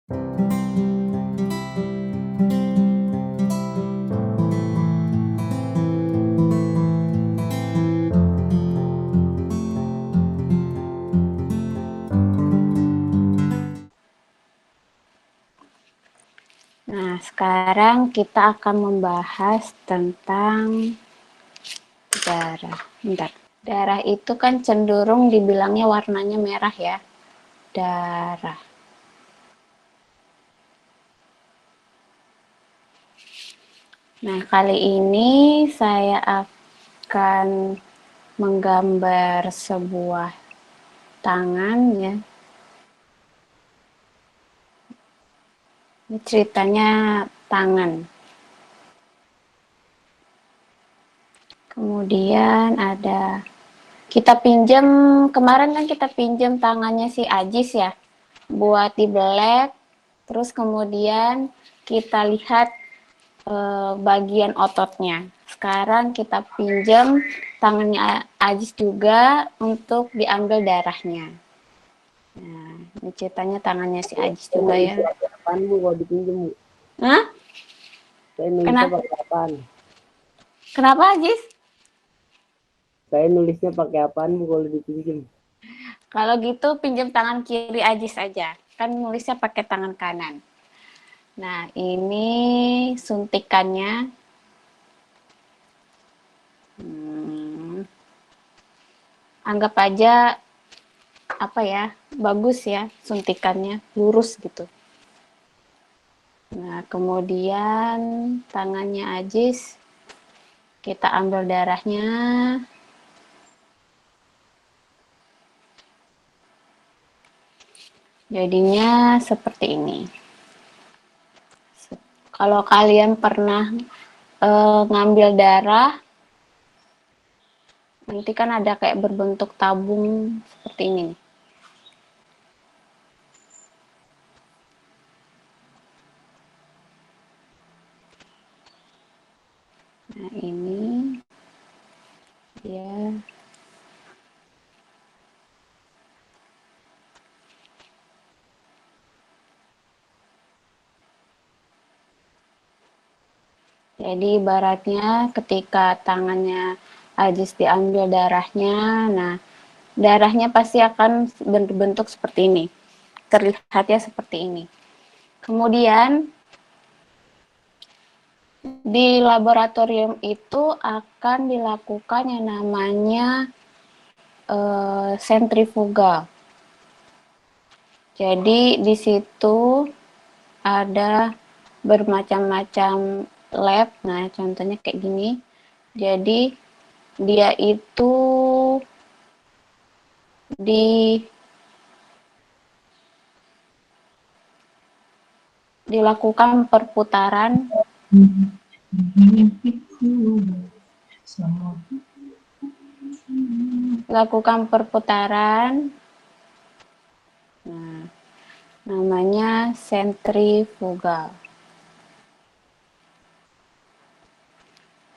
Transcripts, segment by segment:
Nah, sekarang kita akan membahas tentang darah. Bentar. Darah itu kan cenderung dibilangnya warnanya merah ya. Darah. Nah, kali ini saya akan menggambar sebuah tangan ya. Ini ceritanya tangan. Kemudian ada kita pinjam, kemarin kan kita pinjam tangannya si Ajis ya, buat dibelek. Terus kemudian kita lihat bagian ototnya. Sekarang kita pinjam tangannya Ajis juga untuk diambil darahnya. Nah, ini ceritanya tangannya si Ajis juga ya. Apaan Bu kalau dipinjem Bu? Hah? Saya nulisnya pakai apaan? Kenapa Ajis? Saya nulisnya pakai apaan Bu kalau dipinjem? Kalau gitu pinjam tangan kiri Ajis aja. Kan nulisnya pakai tangan kanan. Nah, ini suntikannya. Anggap aja apa ya, bagus ya suntikannya, lurus gitu. Nah, kemudian tangannya Ajis kita ambil darahnya. Jadinya seperti ini. Kalau kalian pernah ngambil darah, nanti kan ada kayak berbentuk tabung seperti ini. Nah, ini ya. Jadi ibaratnya ketika tangannya Ajis diambil darahnya, nah darahnya pasti akan berbentuk seperti ini. Terlihatnya seperti ini. Kemudian di laboratorium itu akan dilakukan yang namanya sentrifugal. Jadi di situ ada bermacam-macam lab. Nah, contohnya kayak gini. Jadi dia itu dilakukan perputaran nah, namanya sentrifugal.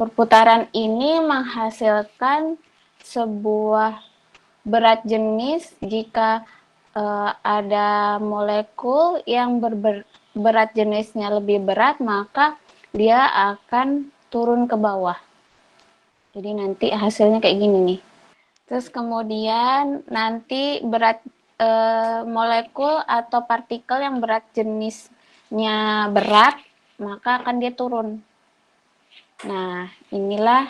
Perputaran ini menghasilkan sebuah berat jenis jika ada molekul yang berat jenisnya lebih berat, maka dia akan turun ke bawah. Jadi nanti hasilnya kayak gini nih. Terus kemudian nanti berat molekul atau partikel yang berat jenisnya berat, maka akan dia turun. Nah, inilah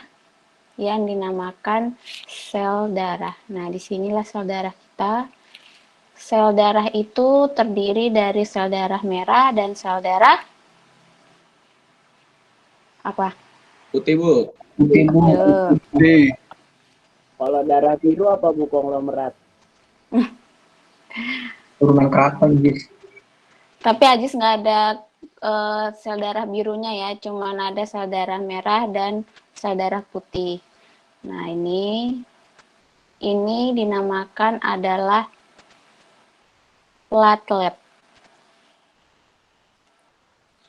yang dinamakan sel darah. Nah, disinilah sel darah kita. Sel darah itu terdiri dari sel darah merah dan sel darah apa? Putih, Bu. Putih Bu. Putih. Kalau darah biru apa Bu konglomerat? Turunan keraton, Jis. Tapi Ajis nggak ada sel darah birunya ya, cuman ada sel darah merah dan sel darah putih. Nah, ini dinamakan adalah platelet.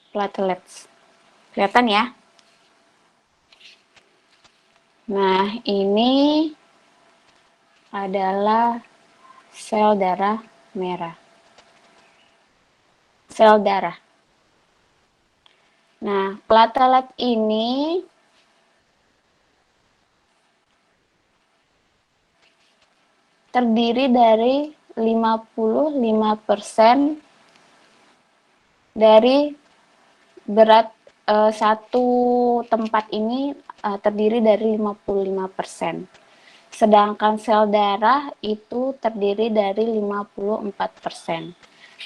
Platelets. Kelihatan ya? Nah, ini adalah sel darah merah. sel darah. Nah, platelet ini terdiri dari 55% dari berat satu tempat ini terdiri dari 55%. Sedangkan sel darah itu terdiri dari 54%.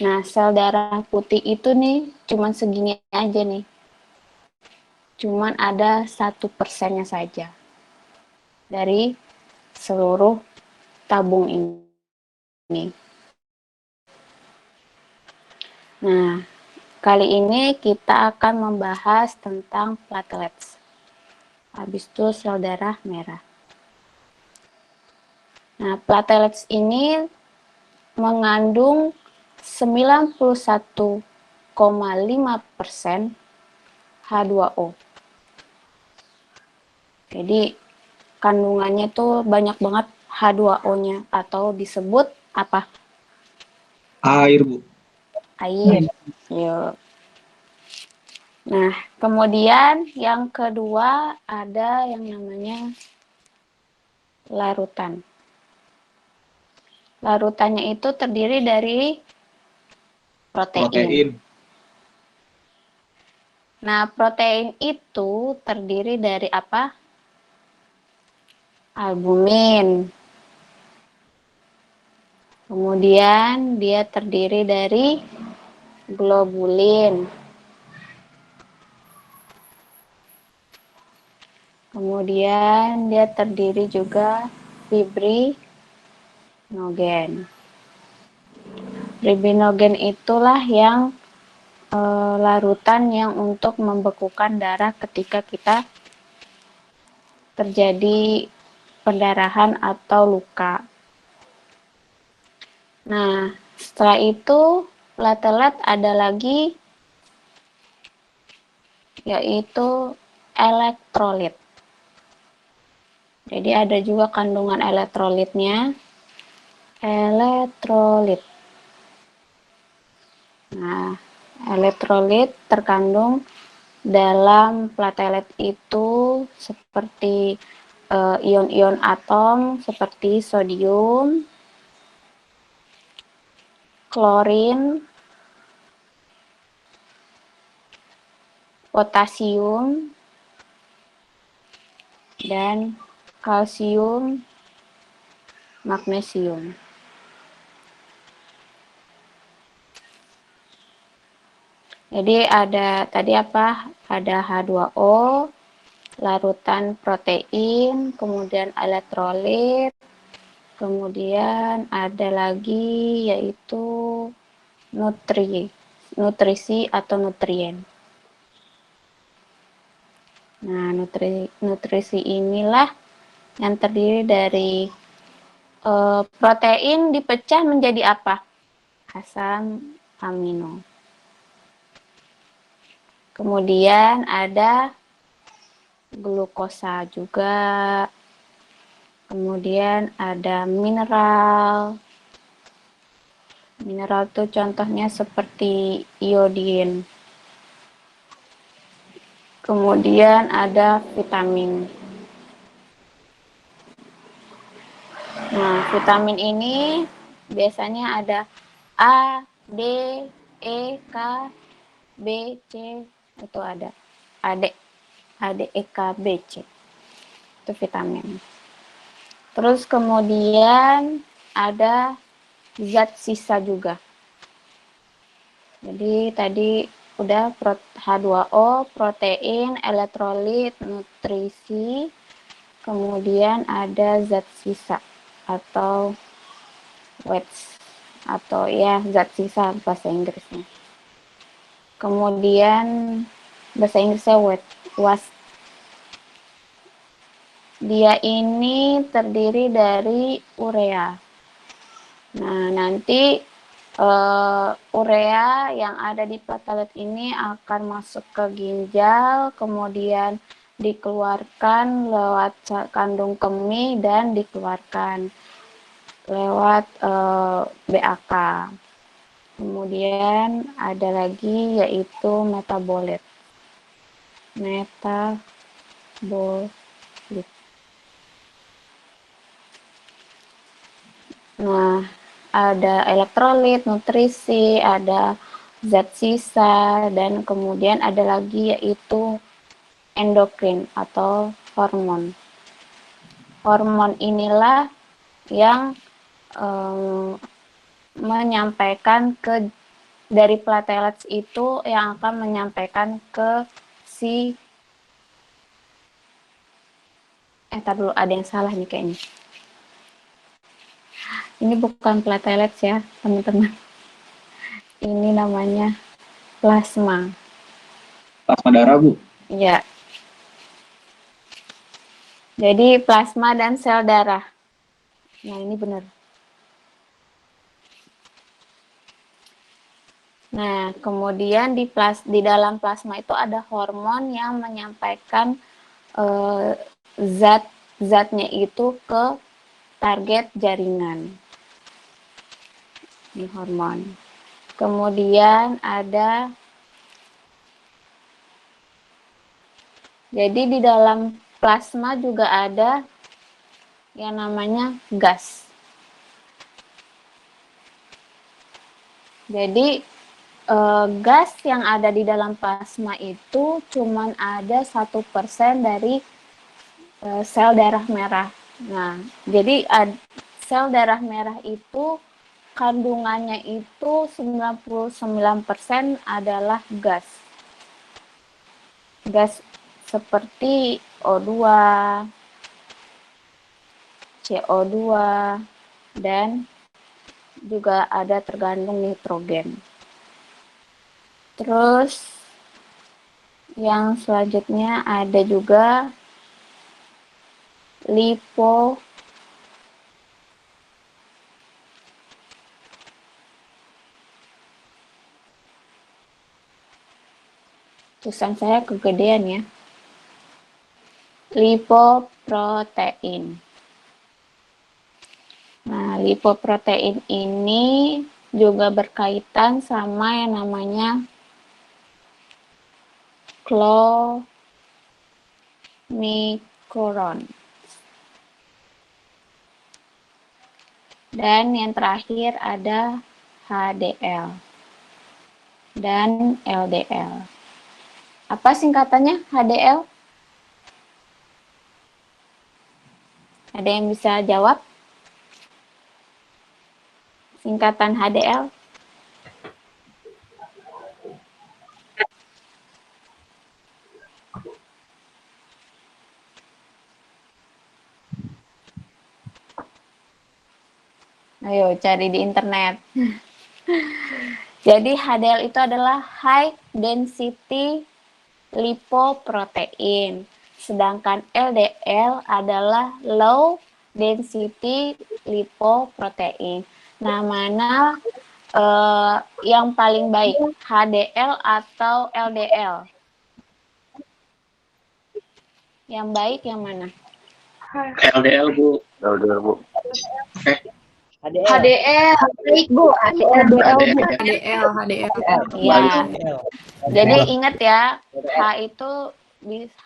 Nah, sel darah putih itu nih cuman segini aja nih. Cuman ada 1%-nya saja dari seluruh tabung ini. Nah, kali ini kita akan membahas tentang platelets. Habis itu sel darah merah. Nah, platelets ini mengandung 91,5% H2O. Jadi kandungannya tuh banyak banget H2O-nya atau disebut apa? Air, Bu. Air. Yuk. Nah, kemudian yang kedua ada yang namanya larutan. Larutannya itu terdiri dari protein. Nah, protein itu terdiri dari apa? Albumin. Kemudian dia terdiri dari globulin. Kemudian dia terdiri juga fibrinogen. Fibrinogen itulah yang larutan yang untuk membekukan darah ketika kita terjadi pendarahan atau luka. Nah, setelah itu platelet ada lagi yaitu elektrolit. Jadi ada juga kandungan elektrolitnya. Elektrolit. Nah, elektrolit terkandung dalam platelet itu seperti ion-ion atom seperti sodium, klorin, potasium, dan kalsium, magnesium. Jadi ada tadi apa? Ada H2O, larutan protein, kemudian elektrolit, kemudian ada lagi yaitu nutrisi atau nutrien. Nah, nutrisi inilah yang terdiri dari protein dipecah menjadi apa? Asam amino. Kemudian ada glukosa juga. Kemudian ada mineral. Mineral itu contohnya seperti iodin. Kemudian ada vitamin. Nah, vitamin ini biasanya ada A, D, E, K, B, C, itu ada. A, D, E, K, B, C. Itu vitamin. Terus kemudian ada zat sisa juga. Jadi tadi udah H2O, protein, elektrolit, nutrisi, kemudian ada zat sisa atau waste atau ya zat sisa bahasa Inggrisnya. Kemudian bahasa Inggrisnya waste. Dia ini terdiri dari urea. Nah, nanti urea yang ada di platelet ini akan masuk ke ginjal, kemudian dikeluarkan lewat kandung kemih dan dikeluarkan lewat BAK. Kemudian ada lagi yaitu metabolit. Metabolit. Nah, ada elektrolit, nutrisi, ada zat sisa, dan kemudian ada lagi yaitu endokrin atau hormon. Hormon inilah yang menyampaikan ke dari platelets itu yang akan menyampaikan ke si tar dulu ada yang salah nih kayaknya. Ini bukan platelets ya, teman-teman. Ini namanya plasma. Plasma darah, Bu. Ya. Jadi plasma dan sel darah. Nah, ini benar. Nah, kemudian di dalam plasma itu ada hormon yang menyampaikan zat-zatnya itu ke target jaringan. Ini hormon. Kemudian ada, jadi di dalam plasma juga ada yang namanya gas. Jadi gas yang ada di dalam plasma itu cuman ada 1% dari sel darah merah. Nah, jadi sel darah merah itu kandungannya itu 99% adalah gas. Gas seperti O2, CO2, dan juga ada terkandung nitrogen. Terus yang selanjutnya ada juga lipo tulisan saya kegedean ya. Lipoprotein. Nah, lipoprotein ini juga berkaitan sama yang namanya chloramicron. Dan yang terakhir ada HDL dan LDL. Apa singkatannya HDL? Ada yang bisa jawab? Singkatan HDL? Ayo cari di internet. Jadi HDL itu adalah high density lipoprotein. Sedangkan LDL adalah low density lipoprotein. Nah, mana yang paling baik, HDL atau LDL? Yang baik yang mana? LDL, Bu. LDR, Bu. HDL. HDL, baik Bu. HDL, HDL. HDL. Ya. HDL. Jadi ingat ya, H itu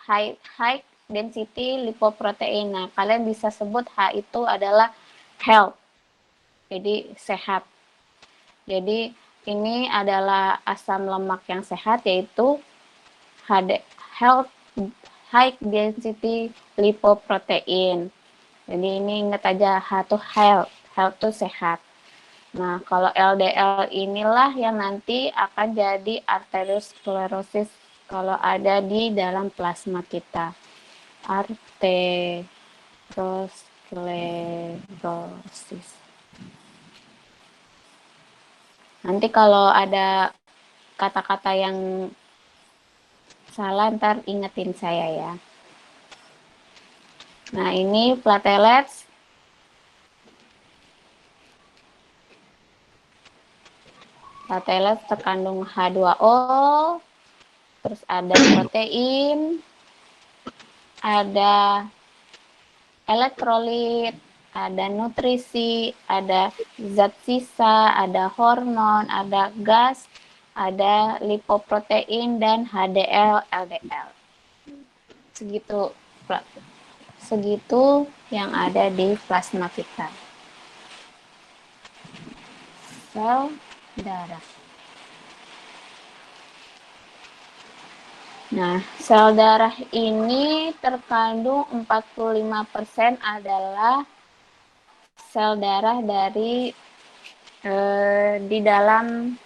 high density lipoprotein. Nah, kalian bisa sebut H itu adalah health. Jadi sehat. Jadi ini adalah asam lemak yang sehat, yaitu health high density lipoprotein. Jadi ini ingat aja H itu health itu sehat. Nah, kalau LDL inilah yang nanti akan jadi arteriosklerosis kalau ada di dalam plasma kita. Arteriosklerosis. Nanti kalau ada kata-kata yang salah, ntar ingetin saya ya. Nah, ini platelets. Platelets terkandung H2O, terus ada protein, ada elektrolit, ada nutrisi, ada zat sisa, ada hormon, ada gas, ada lipoprotein, dan HDL, LDL. Segitu yang ada di plasma kita. Sel darah. Nah, sel darah ini terkandung 45% adalah sel darah dari di dalam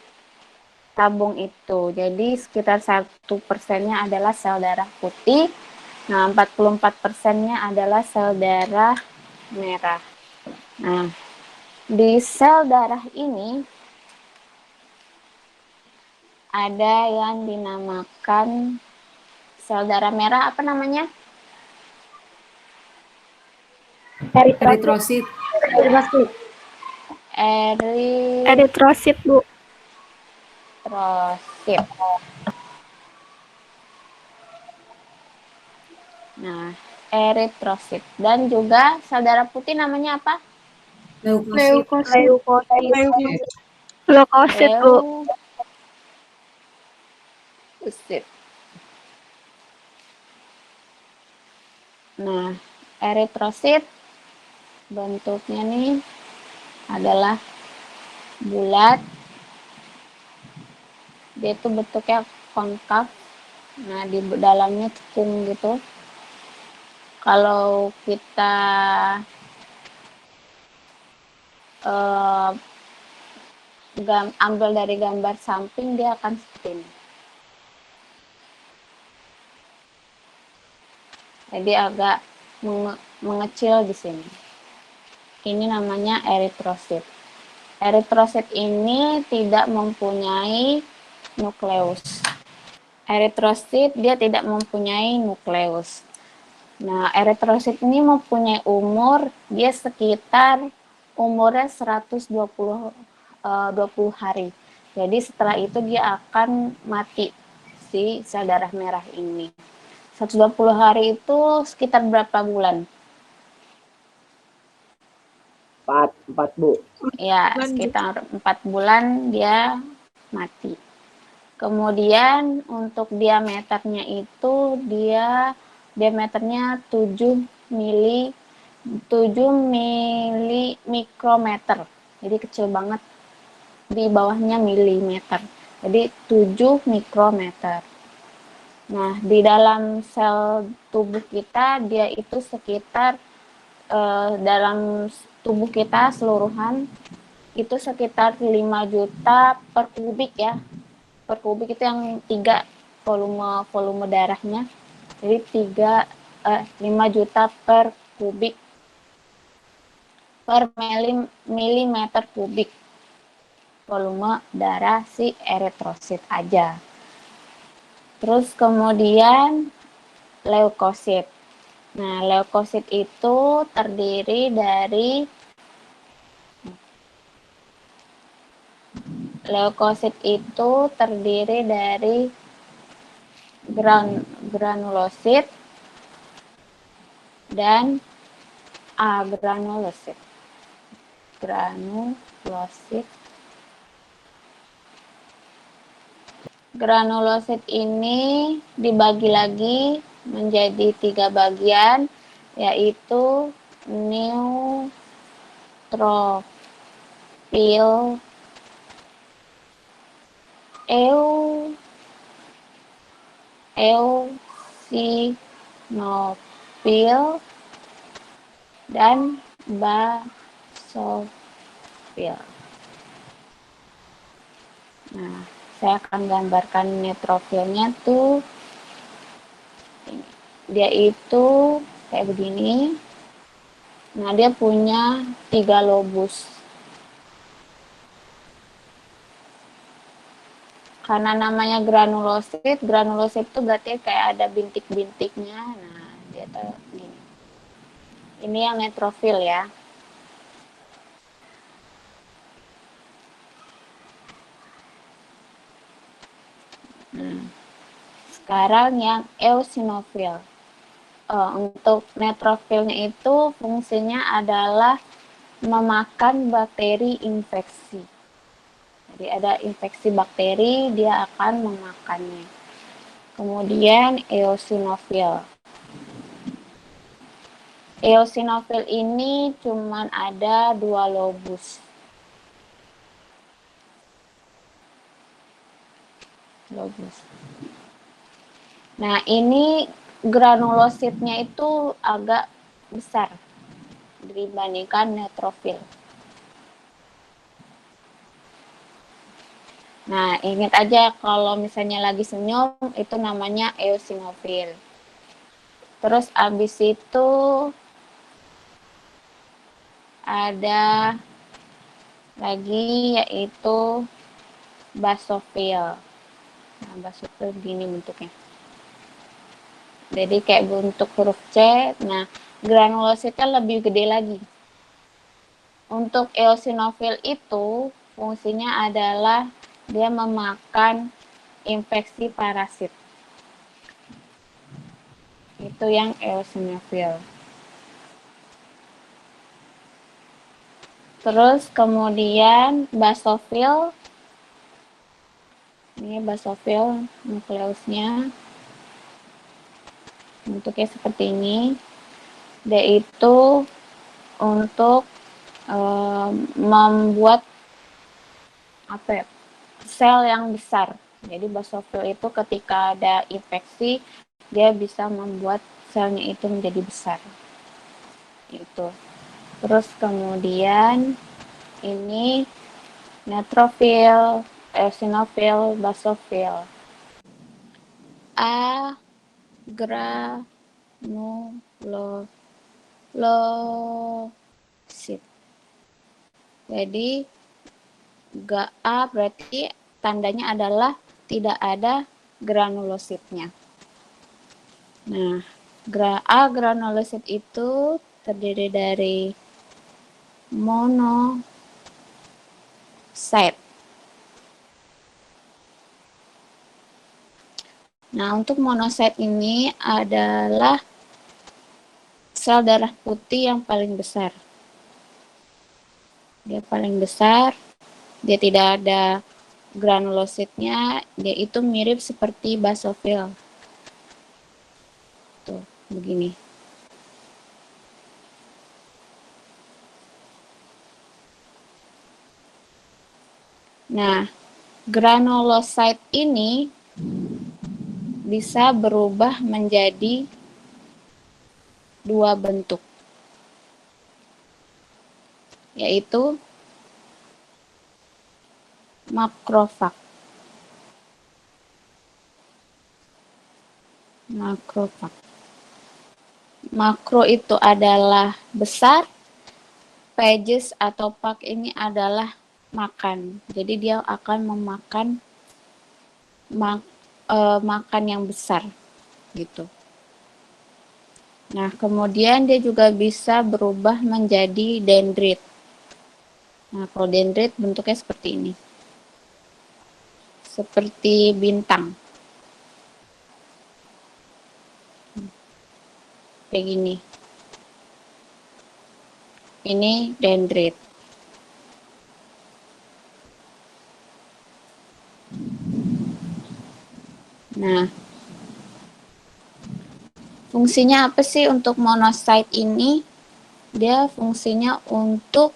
tabung itu. Jadi sekitar 1%-nya adalah sel darah putih. Nah, 44%-nya adalah sel darah merah. Nah, di sel darah ini ada yang dinamakan sel darah merah, apa namanya? Eritrosit. Eritrosit. Eritrosit, Bu. Nah, eritrosit. Dan juga sel darah putih namanya apa? Leukosit. Leukosit, Bu. Nah, eritrosit bentuknya nih adalah bulat. Dia itu bentuknya konkav. Nah, di dalamnya cekung gitu. Kalau kita ambil dari gambar samping, dia akan seperti ini. Jadi agak mengecil di sini. Ini namanya eritrosit. Eritrosit ini tidak mempunyai nukleus. Eritrosit dia tidak mempunyai nukleus. Nah, eritrosit ini mempunyai umur, dia sekitar umurnya 120 hari. Jadi setelah itu dia akan mati, si sel darah merah ini. 120 hari itu sekitar berapa bulan? 4 Bu. Ya, sekitar 4 bulan dia mati. Kemudian untuk diameternya itu dia diameternya 7 mili mikrometer. Jadi kecil banget. Di bawahnya milimeter. Jadi 7 mikrometer. Nah, di dalam sel tubuh kita dia itu sekitar dalam tubuh kita seluruhan itu sekitar 5 juta per kubik ya. Per kubik itu yang 3 volume darahnya. Jadi 5 juta per kubik per milimeter kubik volume darah si eritrosit aja. Terus kemudian leukosit. Nah, leukosit itu terdiri dari granulosit dan agranulosit. Granulosit ini dibagi lagi menjadi 3 bagian, yaitu neutrofil, eosinofil, dan basofil. Nah, saya akan gambarkan neutrofilnya tuh. Dia itu kayak begini. Nah, dia punya 3 lobus. Karena namanya granulosit itu berarti kayak ada bintik-bintiknya. Nah, dia tuh gini. Ini yang neutrofil ya. Nah, sekarang yang eosinofil. Untuk neutrofilnya itu fungsinya adalah memakan bakteri infeksi. Jadi ada infeksi bakteri, dia akan memakannya. Kemudian eosinofil. Eosinofil ini cuman ada 2 lobus. Nah, ini granulositnya itu agak besar dibandingkan neutrofil. Nah, ingat aja kalau misalnya lagi senyum, itu namanya eosinofil. Terus abis itu ada lagi yaitu basofil. Nah, basofil gini bentuknya. Jadi kayak bentuk huruf C. Nah, granulositnya lebih gede lagi. Untuk eosinofil itu fungsinya adalah dia memakan infeksi parasit. Itu yang eosinofil. Terus kemudian basofil. Ini basofil nukleusnya. Bentuknya seperti ini. Dia itu untuk membuat sel yang besar. Jadi basofil itu ketika ada infeksi, dia bisa membuat selnya itu menjadi besar. Itu. Terus kemudian ini neutrofil, eosinofil, basofil. Agranulosit. Jadi A berarti tandanya adalah tidak ada granulositnya. Nah, agranulosit itu terdiri dari monosit. Nah, untuk monosit ini adalah sel darah putih yang paling besar. Dia paling besar, dia tidak ada granulositnya, dia itu mirip seperti basofil. Tuh, begini. Nah, granulosit ini bisa berubah menjadi 2 bentuk, yaitu makrofag. Makro itu adalah besar, phages atau phag ini adalah makan. Jadi dia akan memakan makan yang besar gitu. Nah, kemudian dia juga bisa berubah menjadi dendrit. Nah, kalau dendrit bentuknya seperti ini. Seperti bintang. Kayak gini. Ini dendrit. Nah, fungsinya apa sih untuk monosit ini? Dia fungsinya untuk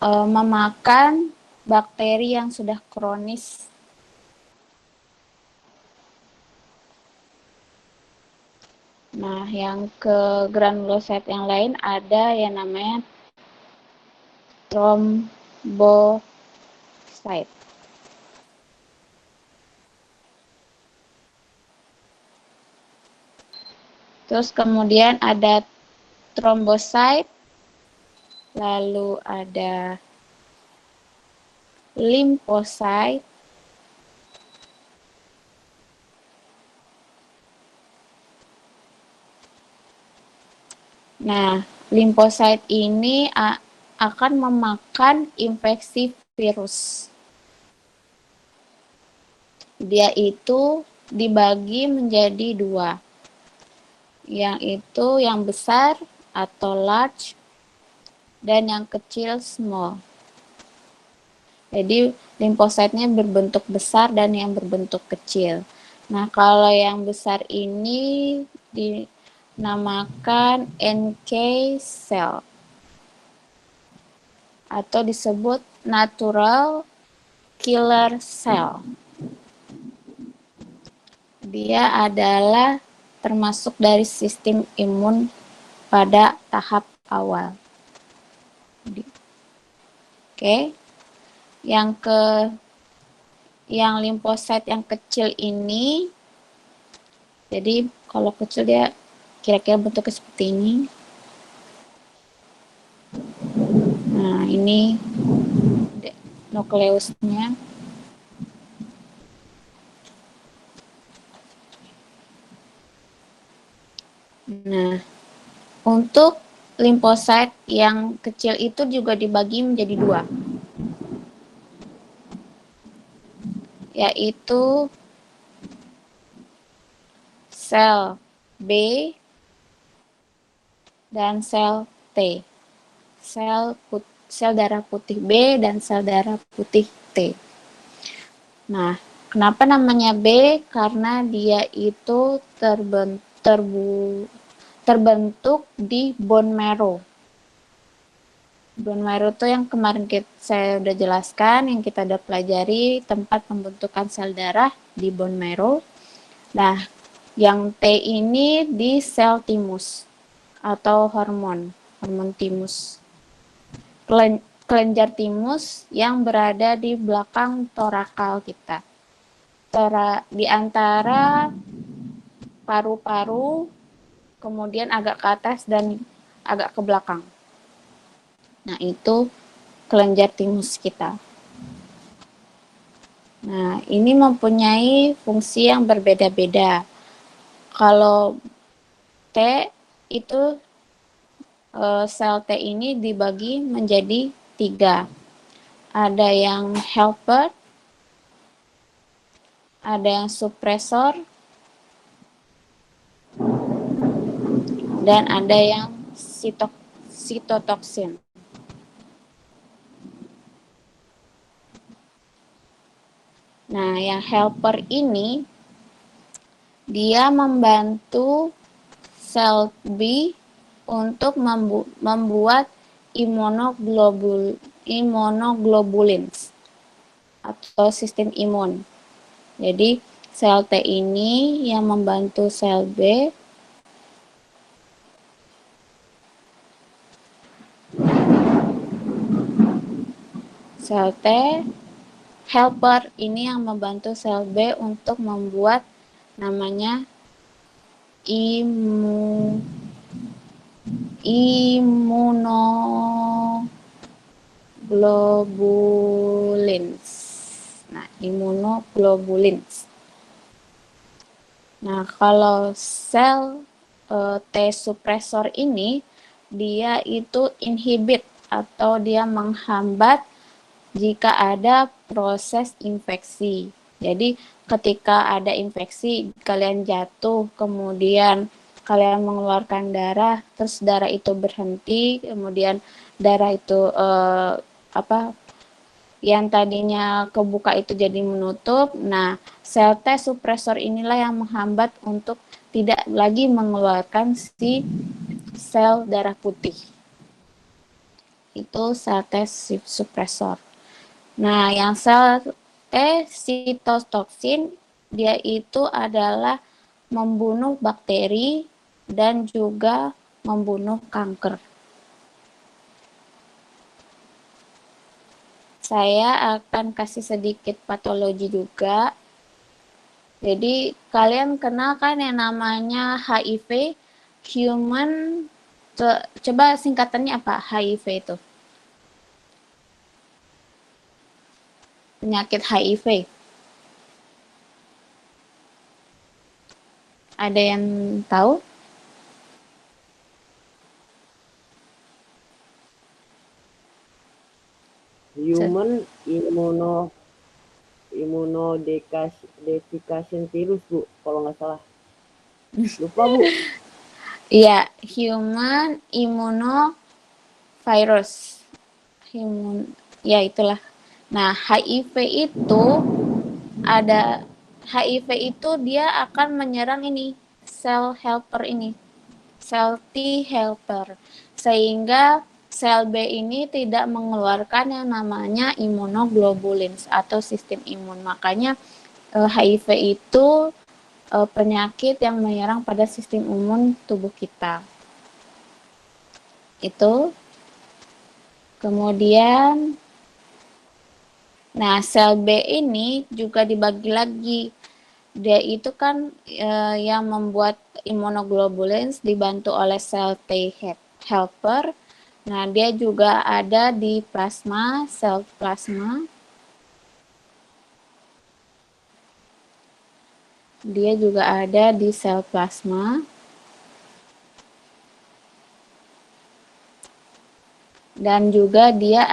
memakan bakteri yang sudah kronis. Nah, yang ke granulosit yang lain ada yang namanya trombosit. Terus kemudian ada trombosit, lalu ada limfosit, nah, limfosit ini akan memakan infeksi virus. Dia itu dibagi menjadi dua, yaitu yang besar atau large dan yang kecil small. Jadi limfositnya berbentuk besar dan yang berbentuk kecil. Nah, kalau yang besar ini dinamakan NK cell atau disebut natural killer cell. Dia adalah termasuk dari sistem imun pada tahap awal. Oke. Yang limfosit yang kecil ini, jadi kalau kecil dia kira-kira bentuknya seperti ini. Nah, ini nukleusnya. Nah, untuk limfosit yang kecil itu juga dibagi menjadi dua, yaitu sel B dan sel T. Sel darah putih B dan sel darah putih T. Nah, kenapa namanya B? Karena dia itu terbentuk di bone marrow. Bone marrow itu yang kemarin saya udah jelaskan, yang kita udah pelajari tempat pembentukan sel darah di bone marrow. Nah, yang T ini di sel timus atau hormon timus. Kelenjar timus yang berada di belakang torakal kita. Di antara paru-paru, kemudian agak ke atas dan agak ke belakang. Nah, itu kelenjar timus kita. Nah, ini mempunyai fungsi yang berbeda-beda. Kalau T itu sel T ini dibagi menjadi 3. Ada yang helper, ada yang suppressor, dan ada yang sitotoksin. Nah, yang helper ini dia membantu sel B untuk membuat immunoglobulins atau sistem imun. Jadi sel T ini yang membantu sel B sel T helper ini yang membantu sel B untuk membuat namanya immunoglobulins. Nah, immunoglobulins. Nah, kalau sel T suppressor ini dia itu inhibit atau dia menghambat jika ada proses infeksi. Jadi ketika ada infeksi, kalian jatuh, kemudian kalian mengeluarkan darah, terus darah itu berhenti, kemudian darah itu yang tadinya kebuka itu jadi menutup. Nah, sel T suppressor inilah yang menghambat untuk tidak lagi mengeluarkan si sel darah putih. Itu sel T suppressor. Nah, yang sel sitotoksin dia itu adalah membunuh bakteri dan juga membunuh kanker. Saya akan kasih sedikit patologi juga. Jadi kalian kenal kan yang namanya HIV, human, coba singkatannya apa HIV itu? Penyakit HIV. Ada yang tahu? Human immunodesication virus, Bu, kalau nggak salah. Lupa, Bu. Iya, human immunovirus. Ya itulah. Nah, HIV itu dia akan menyerang ini sel helper ini, sel T helper, sehingga sel B ini tidak mengeluarkan yang namanya imunoglobulin atau sistem imun. Makanya HIV itu penyakit yang menyerang pada sistem imun tubuh kita. Itu. Kemudian, nah sel B ini juga dibagi lagi. Dia itu kan yang membuat imunoglobulin dibantu oleh sel T helper. Nah, dia juga ada di plasma, sel plasma. Dia juga ada di sel plasma. Dan juga dia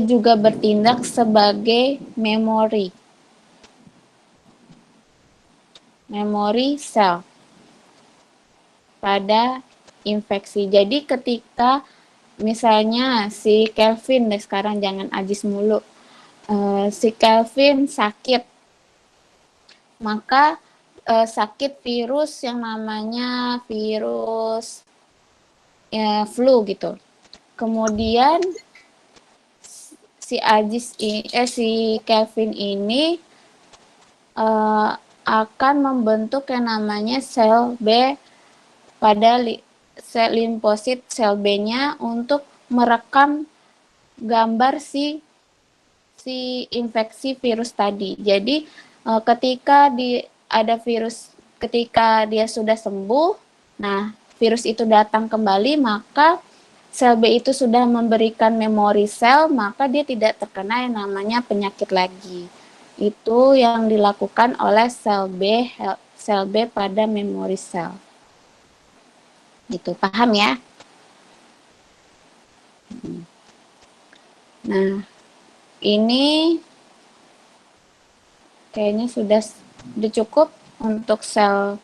juga bertindak sebagai memori sel pada infeksi. Jadi ketika misalnya si Kelvin, sekarang jangan Ajis mulu, si Kelvin sakit, maka sakit virus yang namanya virus flu gitu. Kemudian si Kelvin ini akan membentuk yang namanya sel B pada sel limfosit sel B-nya untuk merekam gambar si infeksi virus tadi. Jadi ketika dia sudah sembuh, nah virus itu datang kembali, maka sel B itu sudah memberikan memori sel, maka dia tidak terkena yang namanya penyakit lagi. Itu yang dilakukan oleh sel B pada memori sel. Itu paham ya? Nah, ini kayaknya sudah cukup untuk sel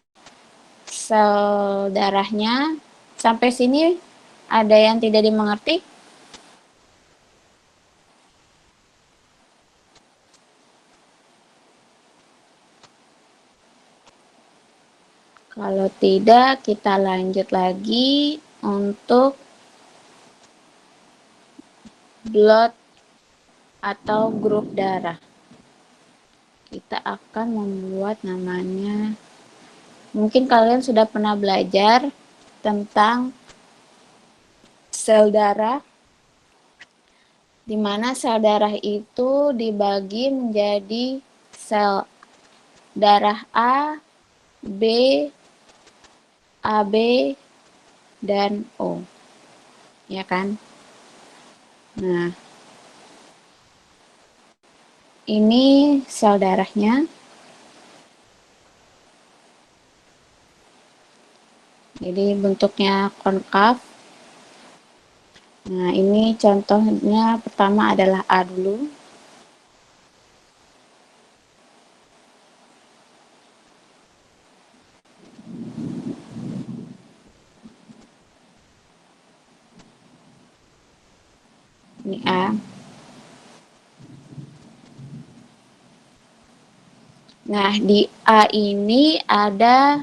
darahnya. Sampai sini ada yang tidak dimengerti? Kalau tidak, kita lanjut lagi untuk blood atau grup darah. Kita akan membuat namanya, mungkin kalian sudah pernah belajar tentang sel darah, di mana sel darah itu dibagi menjadi sel darah A, B, AB, dan O. Ya kan? Nah, ini sel darahnya. Jadi bentuknya konkav. Nah, ini contohnya pertama adalah A dulu. Ini A. Nah, di A ini ada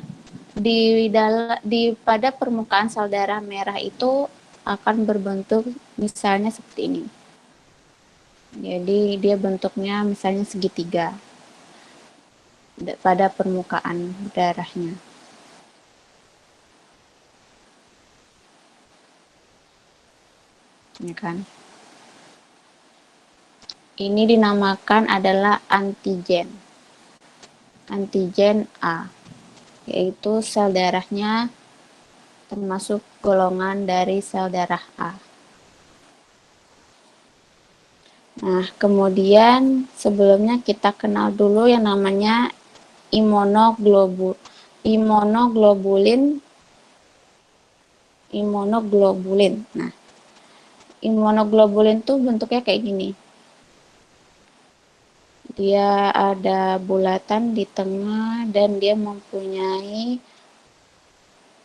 pada permukaan sel darah merah itu akan berbentuk misalnya seperti ini. Jadi dia bentuknya misalnya segitiga pada permukaan darahnya. Ya kan? Ini dinamakan adalah antigen. Antigen A, yaitu sel darahnya termasuk golongan dari sel darah A. Nah, kemudian sebelumnya kita kenal dulu yang namanya imunoglobulin. Nah, Imunoglobulin tuh bentuknya kayak gini. Dia ada bulatan di tengah dan dia mempunyai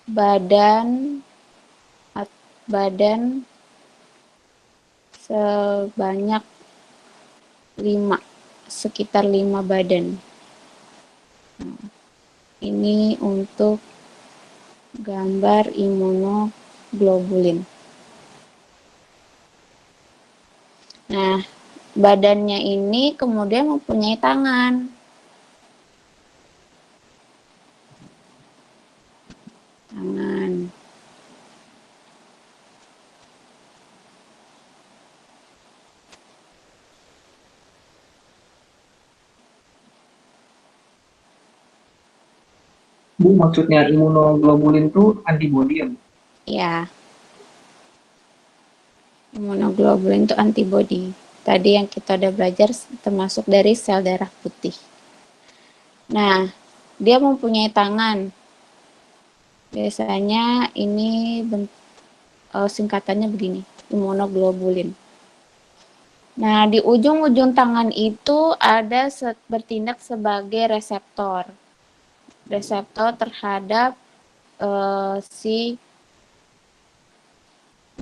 badan sebanyak 5, sekitar 5 badan. Ini untuk gambar imunoglobulin. Nah, badannya ini kemudian mempunyai tangan. Tangan. Bu, maksudnya imunoglobulin itu antibodi ya, Bu? Ya. Imunoglobulin itu antibodi. Tadi yang kita udah belajar termasuk dari sel darah putih. Nah, dia mempunyai tangan. Biasanya ini singkatannya begini, imunoglobulin. Nah, di ujung-ujung tangan itu ada bertindak sebagai reseptor. Reseptor terhadap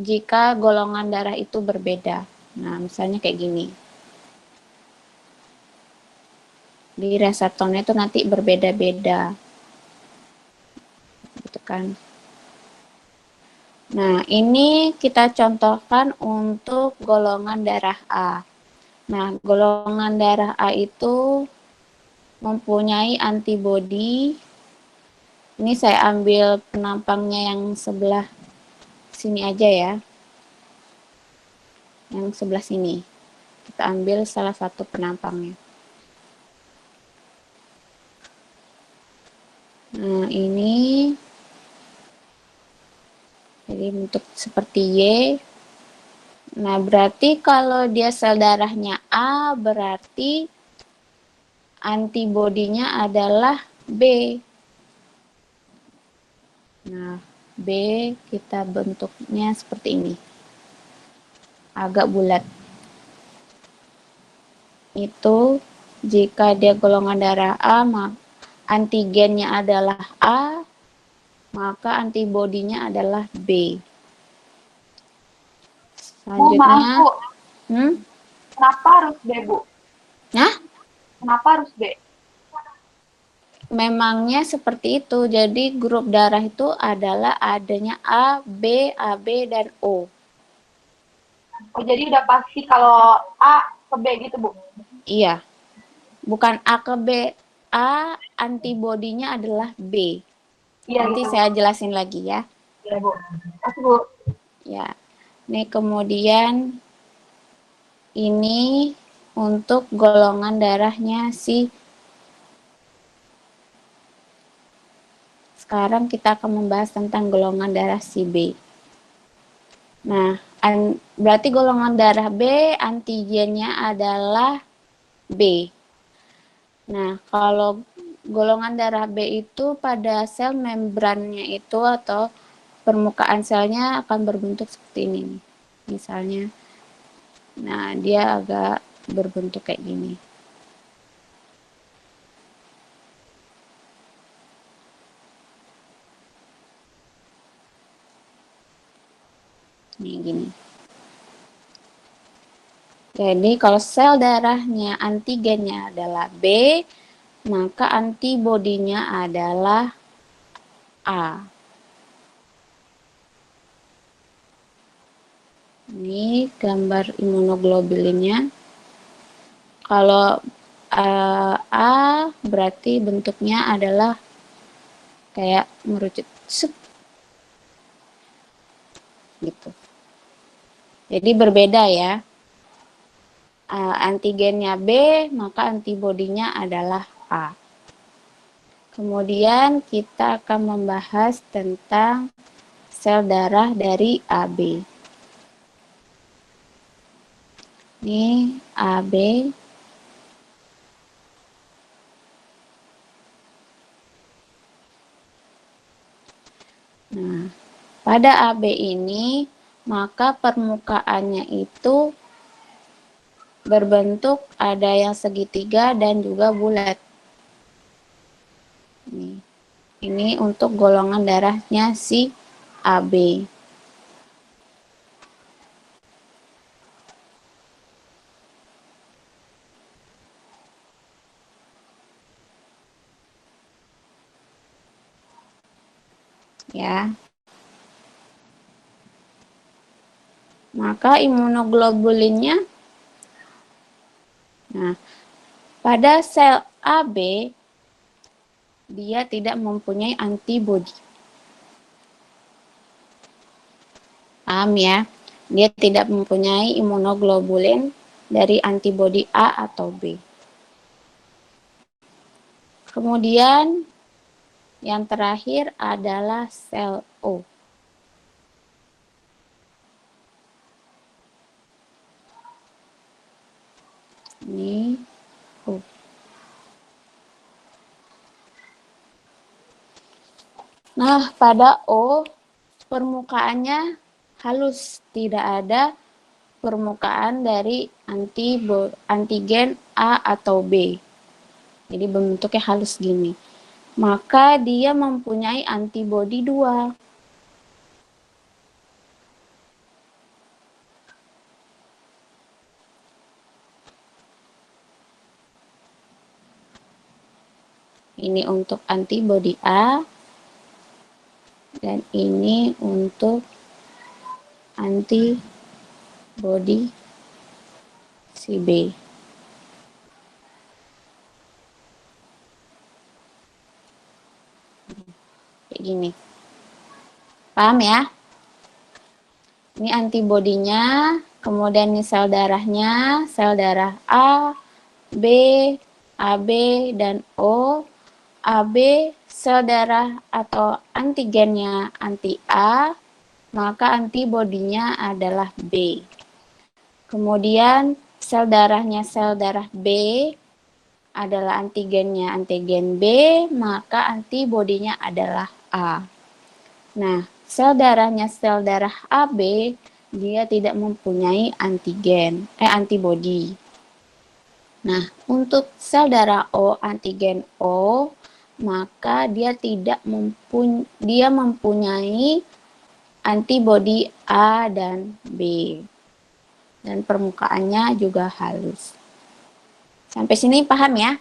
jika golongan darah itu berbeda. Nah, misalnya kayak gini. Di reseptornya itu nanti berbeda-beda. Gitu kan. Nah, ini kita contohkan untuk golongan darah A. Nah, golongan darah A itu mempunyai antibodi. Ini saya ambil penampangnya yang sebelah sini aja ya. Yang sebelah sini. Kita ambil salah satu penampangnya. Nah, ini jadi bentuk seperti Y. Nah, berarti kalau dia sel darahnya A, berarti antibodinya adalah B. Nah, B kita bentuknya seperti ini. Agak bulat. Itu jika dia golongan darah A, antigennya adalah A, maka antibodinya adalah B. Selanjutnya, Bu, hmm? kenapa harus B, Bu? Nah, Kenapa harus B? memangnya seperti itu. Jadi grup darah itu adalah adanya A, B, AB, dan O. Oh, jadi udah pasti kalau A ke B gitu, Bu? Iya. Bukan A ke B. A antibodinya adalah B. Iya, Nanti gitu. saya jelasin lagi ya. Iya, Bu. Oke, Bu. Ya. Nih kemudian ini untuk golongan darahnya si. Sekarang kita akan membahas tentang golongan darah si B. Nah, berarti golongan darah B antigennya adalah B. Nah, kalau golongan darah B itu pada sel membrannya itu atau permukaan selnya akan berbentuk seperti ini. Misalnya, nah dia agak berbentuk kayak gini. Nih gini. Jadi kalau sel darahnya antigennya adalah B, maka antibodinya adalah A. Ini gambar imunoglobulinnya. Kalau A berarti bentuknya adalah kayak merucut gitu. Jadi berbeda ya. Antigennya B, maka antibodinya adalah A. Kemudian kita akan membahas tentang sel darah dari AB. Ini AB. Nah, pada AB ini maka permukaannya itu berbentuk ada yang segitiga dan juga bulat. Ini untuk golongan darahnya si AB. Ya. Maka imunoglobulinnya, nah, pada sel AB dia tidak mempunyai antibodi. Paham ya? Dia tidak mempunyai imunoglobulin dari antibodi A atau B. Kemudian yang terakhir adalah sel O. Ini O. Nah, pada O permukaannya halus, tidak ada permukaan dari antigen A atau B. Jadi bentuknya halus gini. Maka dia mempunyai antibodi 2. Ini untuk antibodi A dan ini untuk antibodi si B. Kayak gini. Paham ya? Ini antibodinya, kemudian ini sel darahnya, sel darah A, B, AB, dan O. AB sel darah atau antigennya anti A, maka antibodinya adalah B. Kemudian sel darahnya sel darah B adalah antigennya antigen B, maka antibodinya adalah A. Nah, sel darahnya sel darah AB, dia tidak mempunyai antibodi. Nah, untuk sel darah O, antigen O, maka dia mempunyai antibodi A dan B. Dan permukaannya juga halus. Sampai sini paham ya?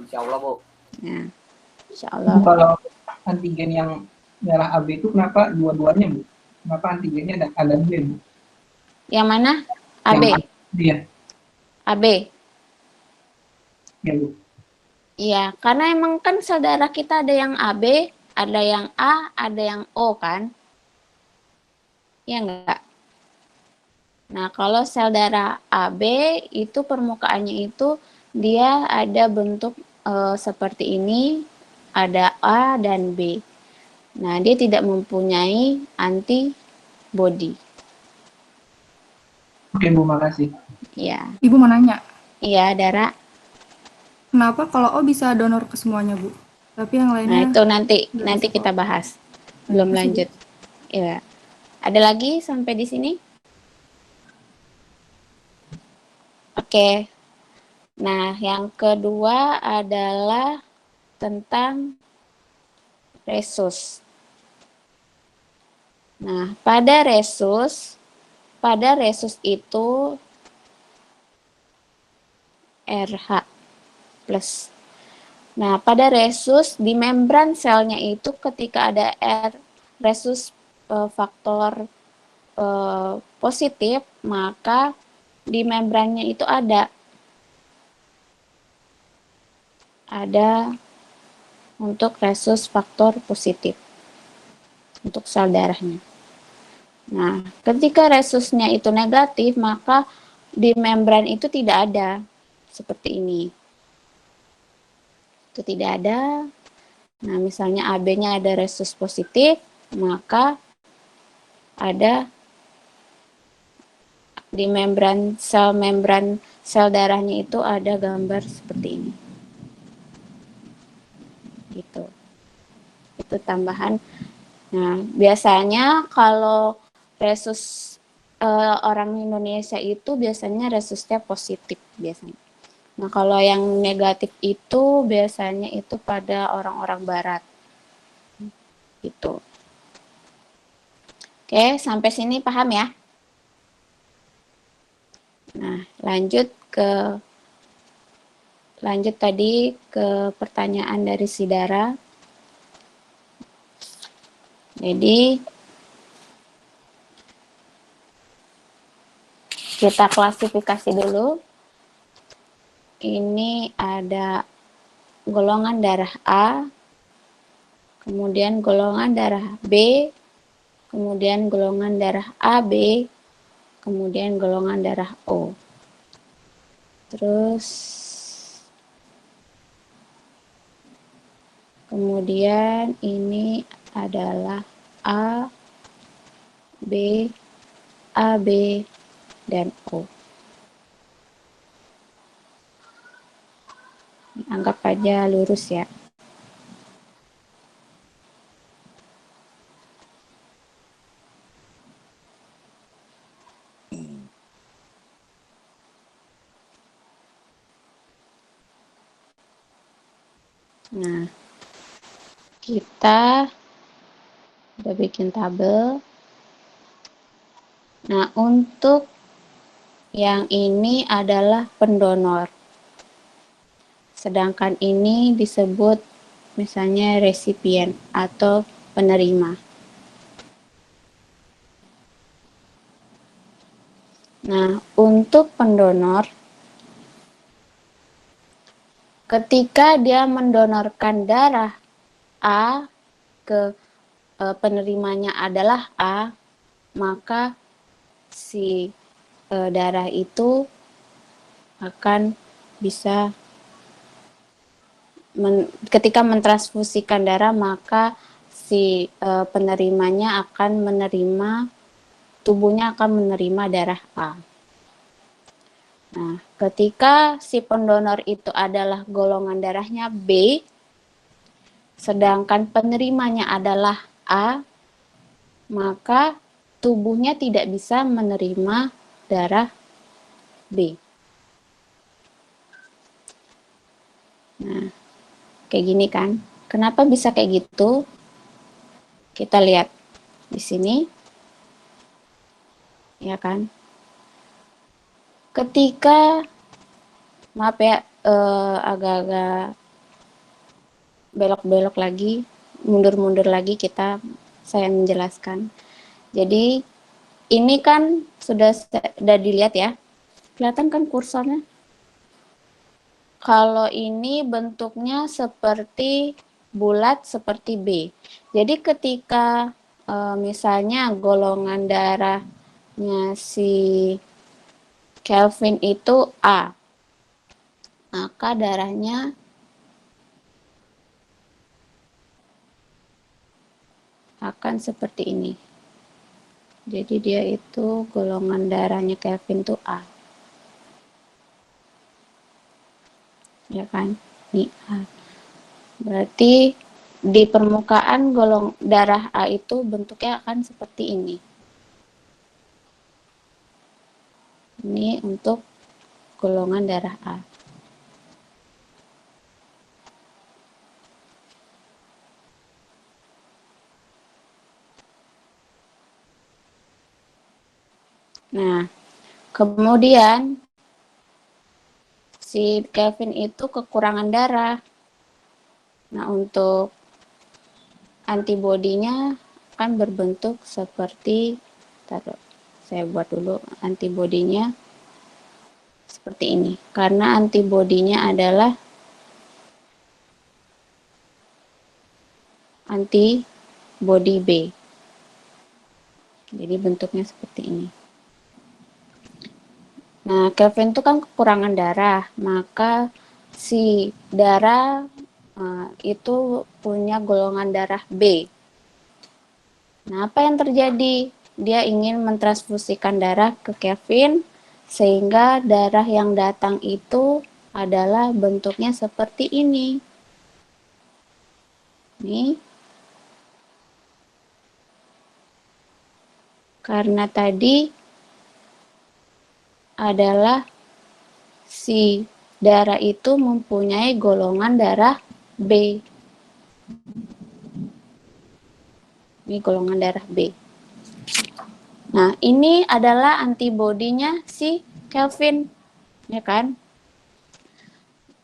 Insya Allah, Bu. Nah, insya Allah. Kalau antigen yang darah AB itu kenapa dua-duanya, Bu? Kenapa antigennya ada B, Bu? Yang mana? AB. Iya. AB. Ya, Bu. Iya, karena emang kan sel darah kita ada yang AB, ada yang A, ada yang O kan? Ya enggak? Nah, kalau sel darah AB itu permukaannya itu dia ada bentuk seperti ini, ada A dan B. Nah, dia tidak mempunyai antibodi. Oke, Bu, makasih. Ya. Ibu mau nanya, Iya, Dara. kenapa kalau O bisa donor ke semuanya, Bu? Tapi yang Nah, lainnya itu nanti nggak bisa, kita Pak. bahas. Belum Makasih, Bu. lanjut. Ya. Ada lagi sampai di sini? Oke. Nah, yang kedua adalah tentang resus. Nah, pada resus itu RH plus. Nah, pada resus di membran selnya itu ketika ada resus faktor positif, maka di membrannya itu ada untuk resus faktor positif untuk sel darahnya. Nah, ketika resusnya itu negatif, maka di membran itu tidak ada seperti ini. Itu tidak ada. Nah, misalnya AB-nya ada resus positif, maka ada di membran sel darahnya itu ada gambar seperti ini. Gitu. Itu tambahan Nah, biasanya kalau resus orang Indonesia itu biasanya resusnya positif biasanya. Nah, kalau yang negatif itu biasanya itu pada orang-orang barat. Gitu. Oke, sampai sini paham ya? Nah, lanjut tadi ke pertanyaan dari si Dara. Jadi kita klasifikasi dulu. Ini ada golongan darah A, kemudian golongan darah B, kemudian golongan darah AB, kemudian golongan darah O. Terus kemudian ini adalah A, B, AB, dan O. Anggap aja lurus ya. Nah, kita udah bikin tabel. Nah, untuk yang ini adalah pendonor. Sedangkan ini disebut misalnya resipien atau penerima. Nah, untuk pendonor, ketika dia mendonorkan darah A ke penerimanya adalah A, maka si darah itu akan bisa ketika mentransfusikan darah, maka si penerimanya akan menerima, tubuhnya akan menerima darah A. Nah, ketika si pendonor itu adalah golongan darahnya B, sedangkan penerimanya adalah A, maka tubuhnya tidak bisa menerima darah B. Nah, kayak gini kan. Kenapa bisa kayak gitu? Kita lihat di sini. Ya kan? Ketika, maaf ya, agak-agak belok-belok lagi, mundur-mundur lagi saya menjelaskan. Jadi, ini kan sudah dilihat ya. Kelihatan kan kursornya? Kalau ini bentuknya seperti bulat seperti B. Jadi ketika misalnya golongan darahnya si Kelvin itu A, maka darahnya akan seperti ini. Jadi dia itu golongan darahnya Kelvin itu A. Ya kan? Ini A. Berarti di permukaan darah A itu bentuknya akan seperti ini. Ini untuk golongan darah A. Nah, kemudian si Kelvin itu kekurangan darah. Nah, untuk antibodinya akan berbentuk seperti, saya buat dulu antibodinya seperti ini. Karena antibodinya adalah antibodi B. Jadi bentuknya seperti ini. Nah, Kelvin itu kan kekurangan darah, maka si darah itu punya golongan darah B. Nah, apa yang terjadi? Dia ingin mentransfusikan darah ke Kelvin, sehingga darah yang datang itu adalah bentuknya seperti ini. Nih. Karena tadi adalah si darah itu mempunyai golongan darah B. Ini golongan darah B. Nah, ini adalah antibodinya si Kelvin, ya kan?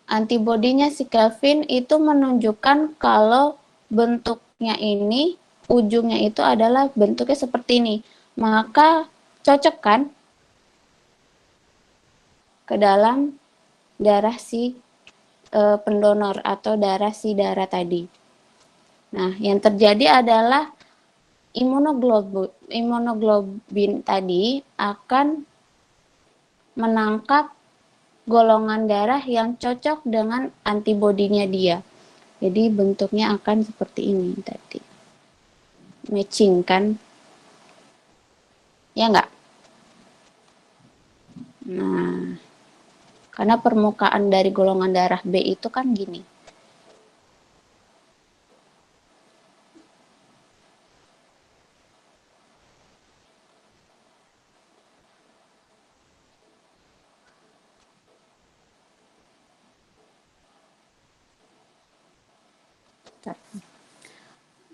Antibodinya si Kelvin itu menunjukkan kalau bentuknya ini, ujungnya itu adalah bentuknya seperti ini. Maka cocok kan ke dalam darah si pendonor atau darah si darah tadi. Nah, yang terjadi adalah imunoglobulin tadi akan menangkap golongan darah yang cocok dengan antibodinya dia. Jadi bentuknya akan seperti ini tadi. Matching kan? Ya enggak? Nah, karena permukaan dari golongan darah B itu kan gini.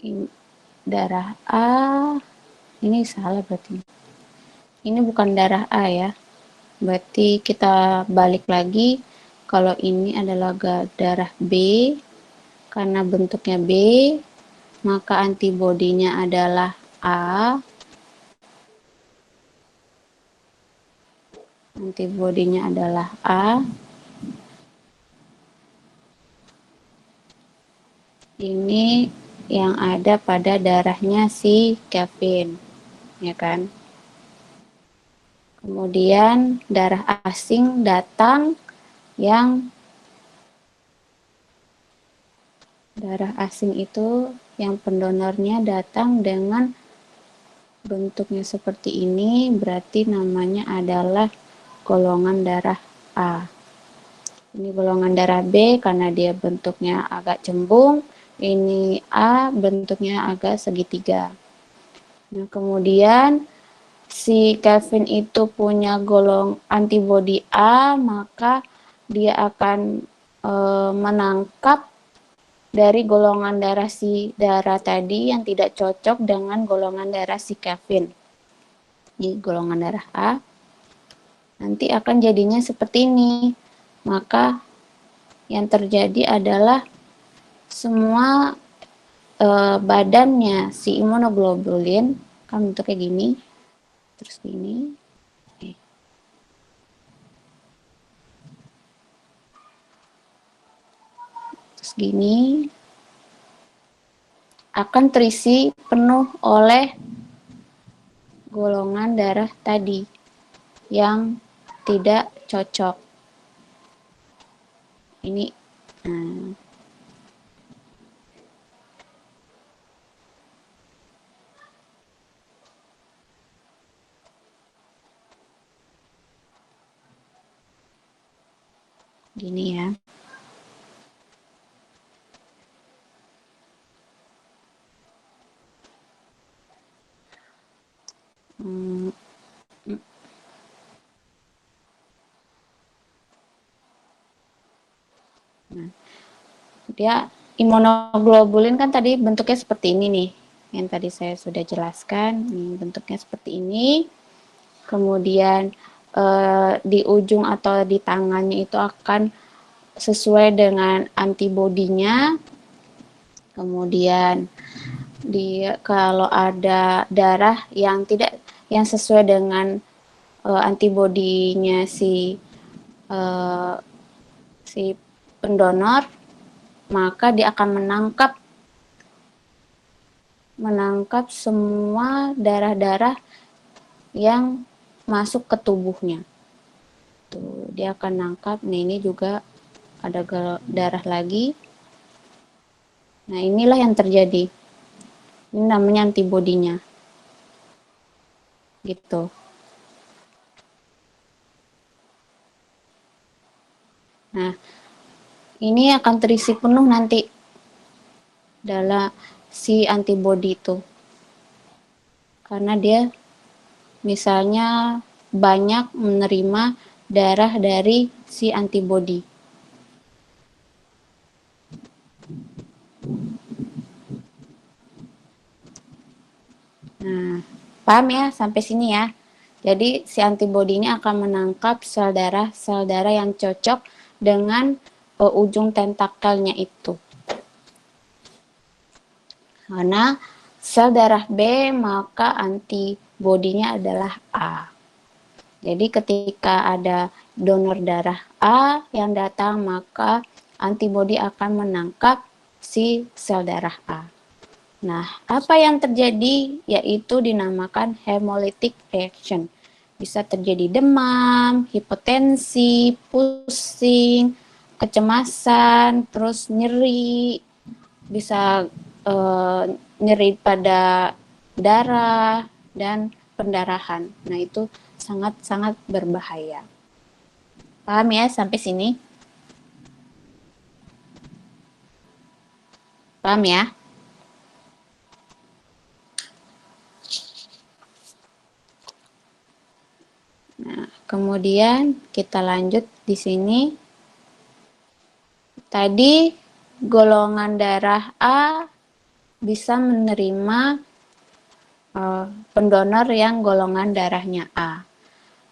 Ini darah A, ini salah berarti. Ini bukan darah A ya. Berarti kita balik lagi. Kalau ini adalah darah B, karena bentuknya B, maka antibodinya adalah A. Antibodinya adalah A. Ini yang ada pada darahnya si Kelvin, ya kan? Kemudian darah asing datang yang darah asing itu yang pendonornya datang dengan bentuknya seperti ini, berarti namanya adalah golongan darah A. Ini golongan darah B karena dia bentuknya agak cembung. Ini A bentuknya agak segitiga. Nah, kemudian si Kelvin itu punya antibodi A, maka dia akan menangkap dari golongan darah si darah tadi yang tidak cocok dengan golongan darah si Kelvin. Ini golongan darah A. Nanti akan jadinya seperti ini. Maka yang terjadi adalah semua badannya si imunoglobulin kan bentuknya gini, terus gini, terus gini, akan terisi penuh oleh golongan darah tadi yang tidak cocok. Ini gini ya. Nah, dia imunoglobulin kan tadi bentuknya seperti ini nih, yang tadi saya sudah jelaskan. Nih, bentuknya seperti ini. Kemudian di ujung atau di tangannya itu akan sesuai dengan antibodinya. Kemudian kalau ada darah yang tidak yang sesuai dengan antibodinya si pendonor, maka dia akan menangkap semua darah-darah yang masuk ke tubuhnya. Tuh, dia akan nangkap. Nih, ini juga ada darah lagi. Nah, inilah yang terjadi. Ini namanya antibodinya. Gitu. Nah, ini akan terisi penuh nanti dalam si antibodi itu. Karena dia misalnya banyak menerima darah dari si antibodi. Nah, paham ya sampai sini ya. Jadi si antibodi ini akan menangkap sel darah yang cocok dengan ujung tentakelnya itu. Karena sel darah B, maka antibodinya adalah A. Jadi ketika ada donor darah A yang datang, maka antibodi akan menangkap si sel darah A. Nah, apa yang terjadi yaitu dinamakan hemolytic reaction. Bisa terjadi demam, hipotensi, pusing, kecemasan, terus nyeri, bisa nyeri pada darah dan pendarahan. Nah, itu sangat-sangat berbahaya. Paham ya sampai sini? Paham ya? Nah, kemudian kita lanjut di sini. Tadi golongan darah A bisa menerima pendonor yang golongan darahnya A.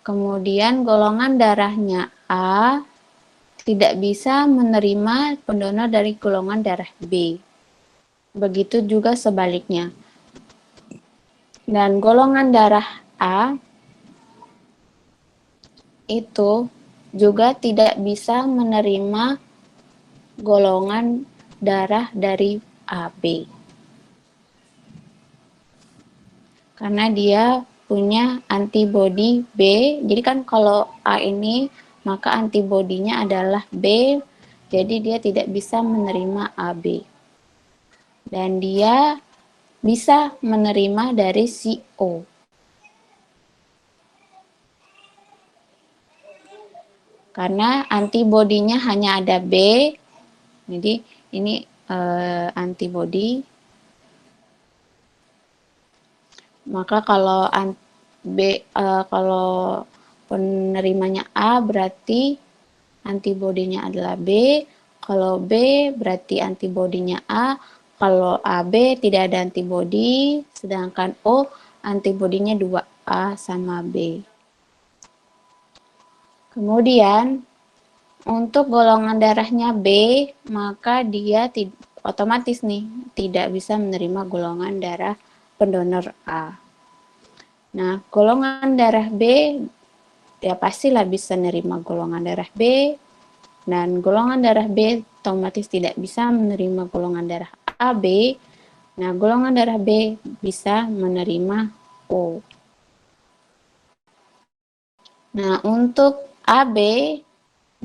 Kemudian golongan darahnya A tidak bisa menerima pendonor dari golongan darah B. Begitu juga sebaliknya. Dan golongan darah A itu juga tidak bisa menerima golongan darah dari AB. Karena dia punya antibodi B. Jadi kan kalau A ini maka antibodinya adalah B. Jadi dia tidak bisa menerima AB. Dan dia bisa menerima dari si O. Karena antibodinya hanya ada B. Jadi ini antibodi. Maka kalau kalau penerimanya A berarti antibodinya adalah B. Kalau B berarti antibodinya A. Kalau AB tidak ada antibodi, sedangkan O antibodinya 2A sama B. Kemudian untuk golongan darahnya B, maka dia otomatis nih tidak bisa menerima golongan darah pendonor A. Nah, golongan darah B ya pastilah bisa menerima golongan darah B, dan golongan darah B otomatis tidak bisa menerima golongan darah AB. Nah, golongan darah B bisa menerima O. Nah, untuk AB,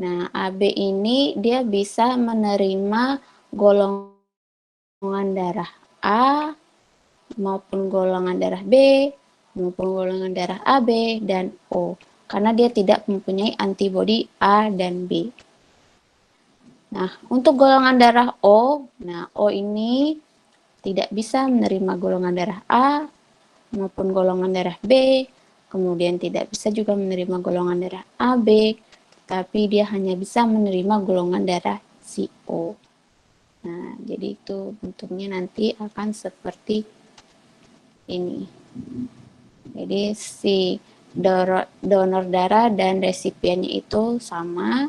nah AB ini dia bisa menerima golongan darah A maupun golongan darah B maupun golongan darah AB dan O, karena dia tidak mempunyai antibodi A dan B. Nah, untuk golongan darah O, nah O ini tidak bisa menerima golongan darah A maupun golongan darah B, kemudian tidak bisa juga menerima golongan darah AB, tapi dia hanya bisa menerima golongan darah si O. Nah, jadi itu bentuknya nanti akan seperti ini. Jadi si donor darah dan resipiennya itu sama.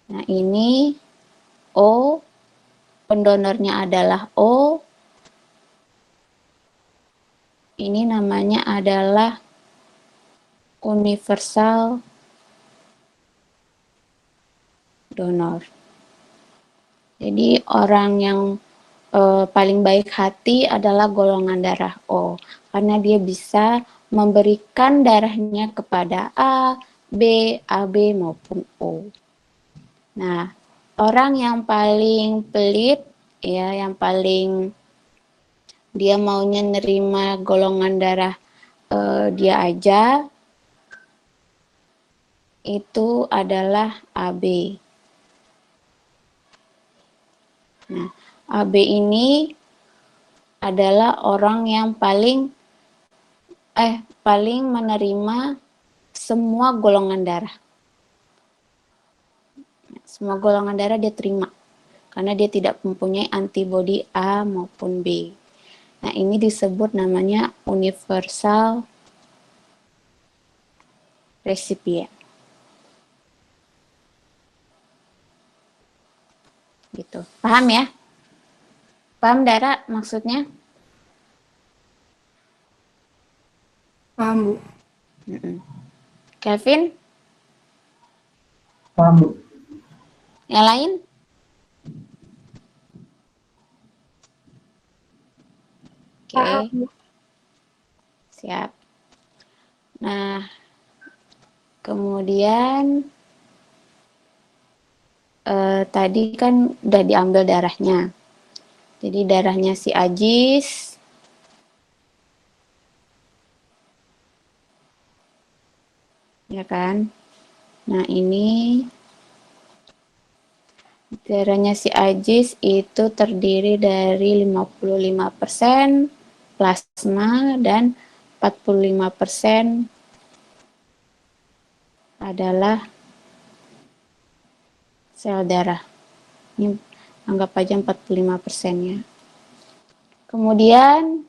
Nah ini O, pendonornya adalah O. Ini namanya adalah universal donor. Jadi orang yang paling baik hati adalah golongan darah O, karena dia bisa memberikan darahnya kepada A, B, AB maupun O. Nah, orang yang paling pelit ya, yang paling dia maunya nerima golongan darah dia aja, itu adalah AB. Nah, AB ini adalah orang yang paling menerima semua golongan darah. Semua golongan darah dia terima karena dia tidak mempunyai antibodi A maupun B. Nah, ini disebut namanya universal recipient. Gitu. Paham ya? Paham, Dara, maksudnya? Paham, Bu. Kevin, Paham, Bu. yang lain? Oke, siap. Nah, kemudian tadi kan udah diambil darahnya. Jadi darahnya si Ajis, ya kan? Nah, ini darahnya si Ajis itu terdiri dari 55% plasma dan 45% adalah sel darah. Ini anggap aja 45%-nya. Kemudian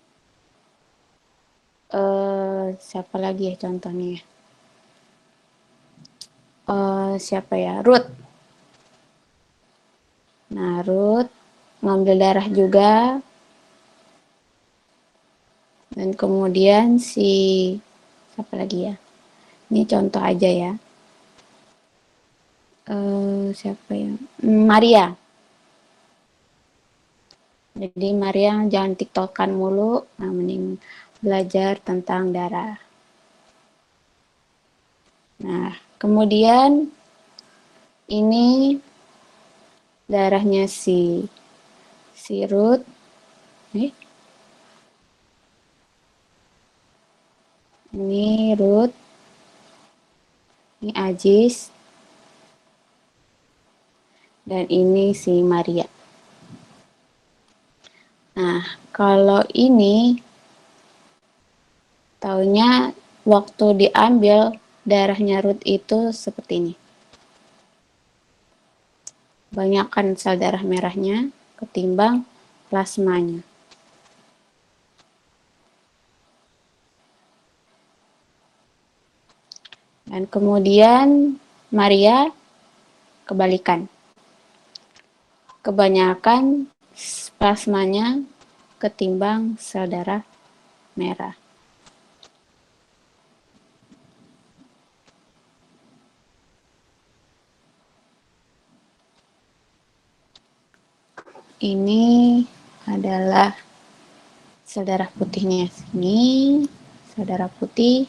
siapa lagi ya contohnya? Siapa ya? Ruth. Nah, Ruth ngambil darah juga. Dan kemudian siapa lagi ya? Ini contoh aja ya. Siapa ya? Maria. Jadi Maria jangan tiktokan mulu, nah mending belajar tentang darah. Nah, kemudian ini darahnya si Ruth. Ini Ruth. Ini Ajis. Dan ini si Maria. Nah, kalau ini taunya waktu diambil darahnya Ruth itu seperti ini. Banyakkan sel darah merahnya ketimbang plasmanya. Dan kemudian Maria kebalikan. Kebanyakan plasmanya ketimbang sel darah merah. Ini adalah sel darah putihnya. Sini sel darah putih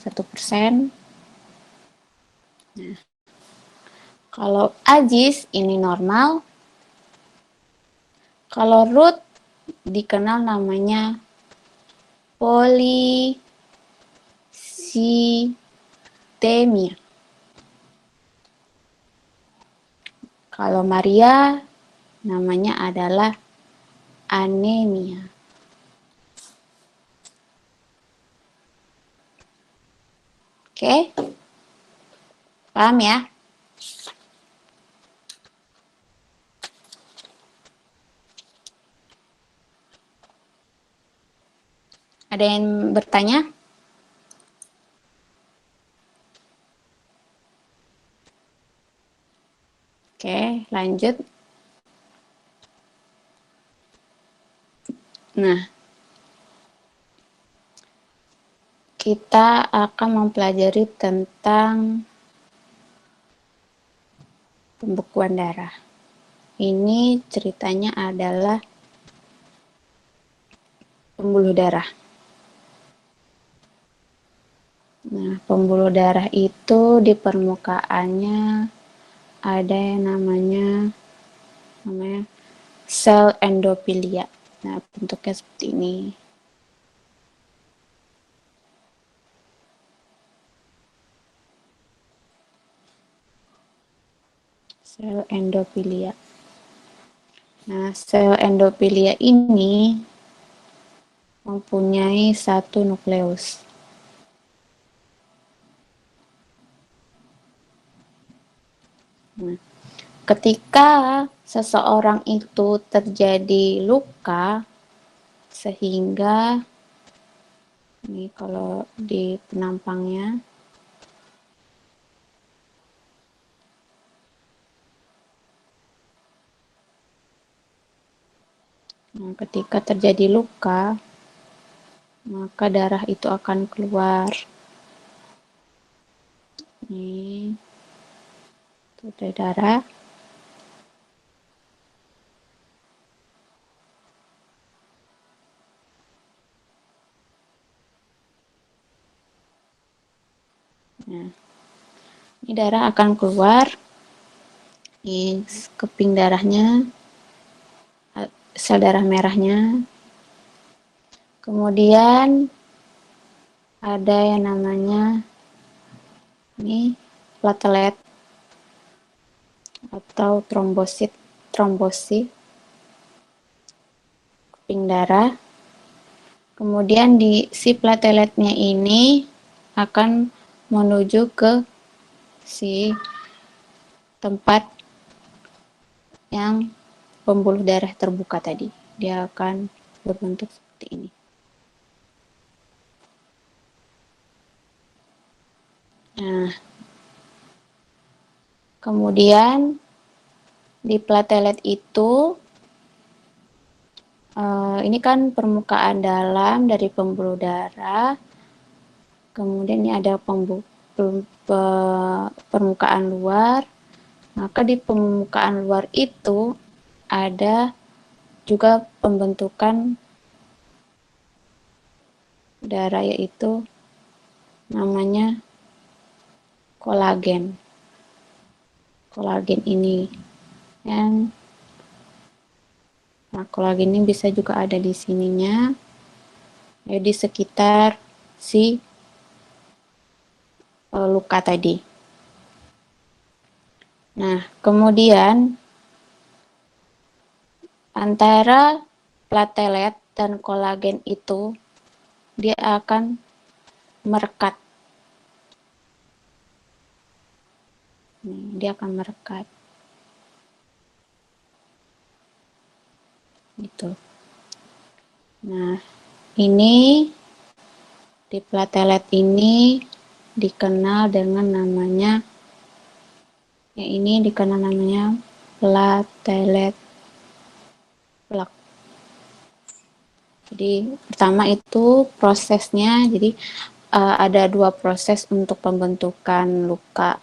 1%. Nah, kalau Ajis ini normal. Kalau Ruth dikenal namanya polisitemia. Kalau Maria namanya adalah anemia. Oke? Paham ya? Ada yang bertanya? Oke, lanjut. Nah, kita akan mempelajari tentang pembekuan darah. Ini ceritanya adalah pembuluh darah. Nah, pembuluh darah itu di permukaannya ada yang namanya sel endotelia. Nah, bentuknya seperti ini. Sel endotelia. Nah, sel endotelia ini mempunyai satu nukleus. Nah, ketika seseorang itu terjadi luka, sehingga ini kalau di penampangnya, nah, ketika terjadi luka, maka darah itu akan keluar. Ini itu dari darah. Nah, ini darah akan keluar. Ini keping darahnya, sel darah merahnya. Kemudian ada yang namanya ini platelet atau trombosit keping darah. Kemudian di si plateletnya ini akan menuju ke si tempat yang pembuluh darah terbuka tadi. Dia akan berbentuk seperti ini. Nah, kemudian di platelet itu ini kan permukaan dalam dari pembuluh darah. Kemudian ini ada permukaan luar. Maka di permukaan luar itu ada juga pembentukan darah, yaitu namanya kolagen. Kolagen ini yang nah, kolagen ini bisa juga ada di sininya, ya, di sekitar si luka tadi. Nah, kemudian antara platelet dan kolagen itu dia akan merekat. Dia akan merekat. Gitu. Nah, ini di platelet ini dikenal dengan namanya, yang ini dikenal namanya platelet plak. Jadi pertama itu prosesnya, jadi ada dua proses untuk pembentukan luka.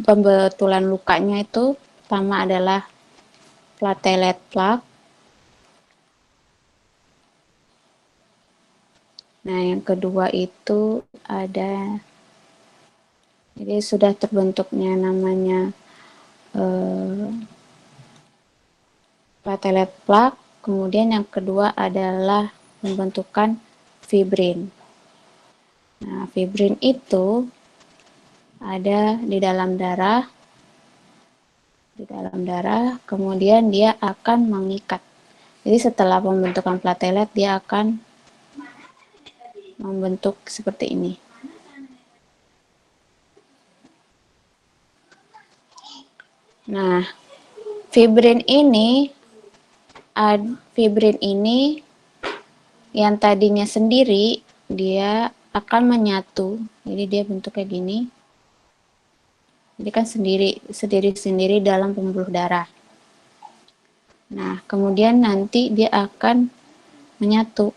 Pembetulan lukanya itu pertama adalah platelet plak. Nah, yang kedua itu ada, jadi sudah terbentuknya namanya platelet plak. Kemudian yang kedua adalah pembentukan fibrin. Nah, fibrin itu ada di dalam darah. Kemudian dia akan mengikat. Jadi setelah pembentukan platelet, dia akan membentuk seperti ini. Nah, fibrin ini yang tadinya sendiri, dia akan menyatu. Jadi dia bentuknya gini. Jadi kan sendiri dalam pembuluh darah. Nah, kemudian nanti dia akan menyatu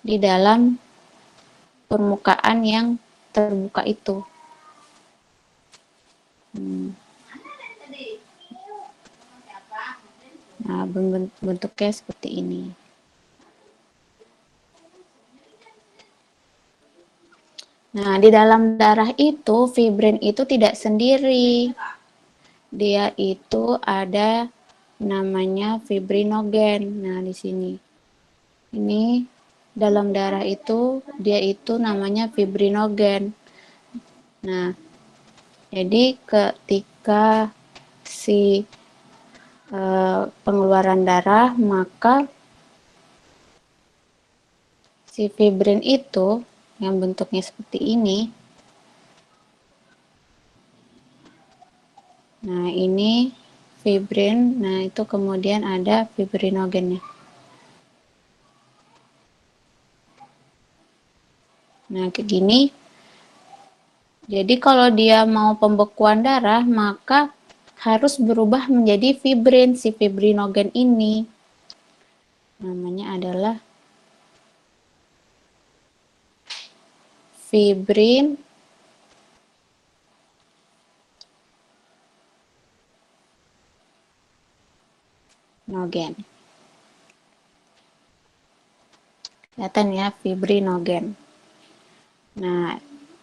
di dalam permukaan yang terbuka itu. Nah, bentuknya seperti ini. Nah, di dalam darah itu, fibrin itu tidak sendiri. Dia itu ada namanya fibrinogen. Nah, di sini. Ini dalam darah itu, dia itu namanya fibrinogen. Nah, jadi ketika si pengeluaran darah, maka si fibrin itu yang bentuknya seperti ini. Nah, ini fibrin. Nah, itu kemudian ada fibrinogennya. Nah, kayak gini. Jadi kalau dia mau pembekuan darah, maka harus berubah menjadi fibrin. Si fibrinogen ini namanya adalah fibrinogen. Kelihatan ya, fibrinogen. Nah,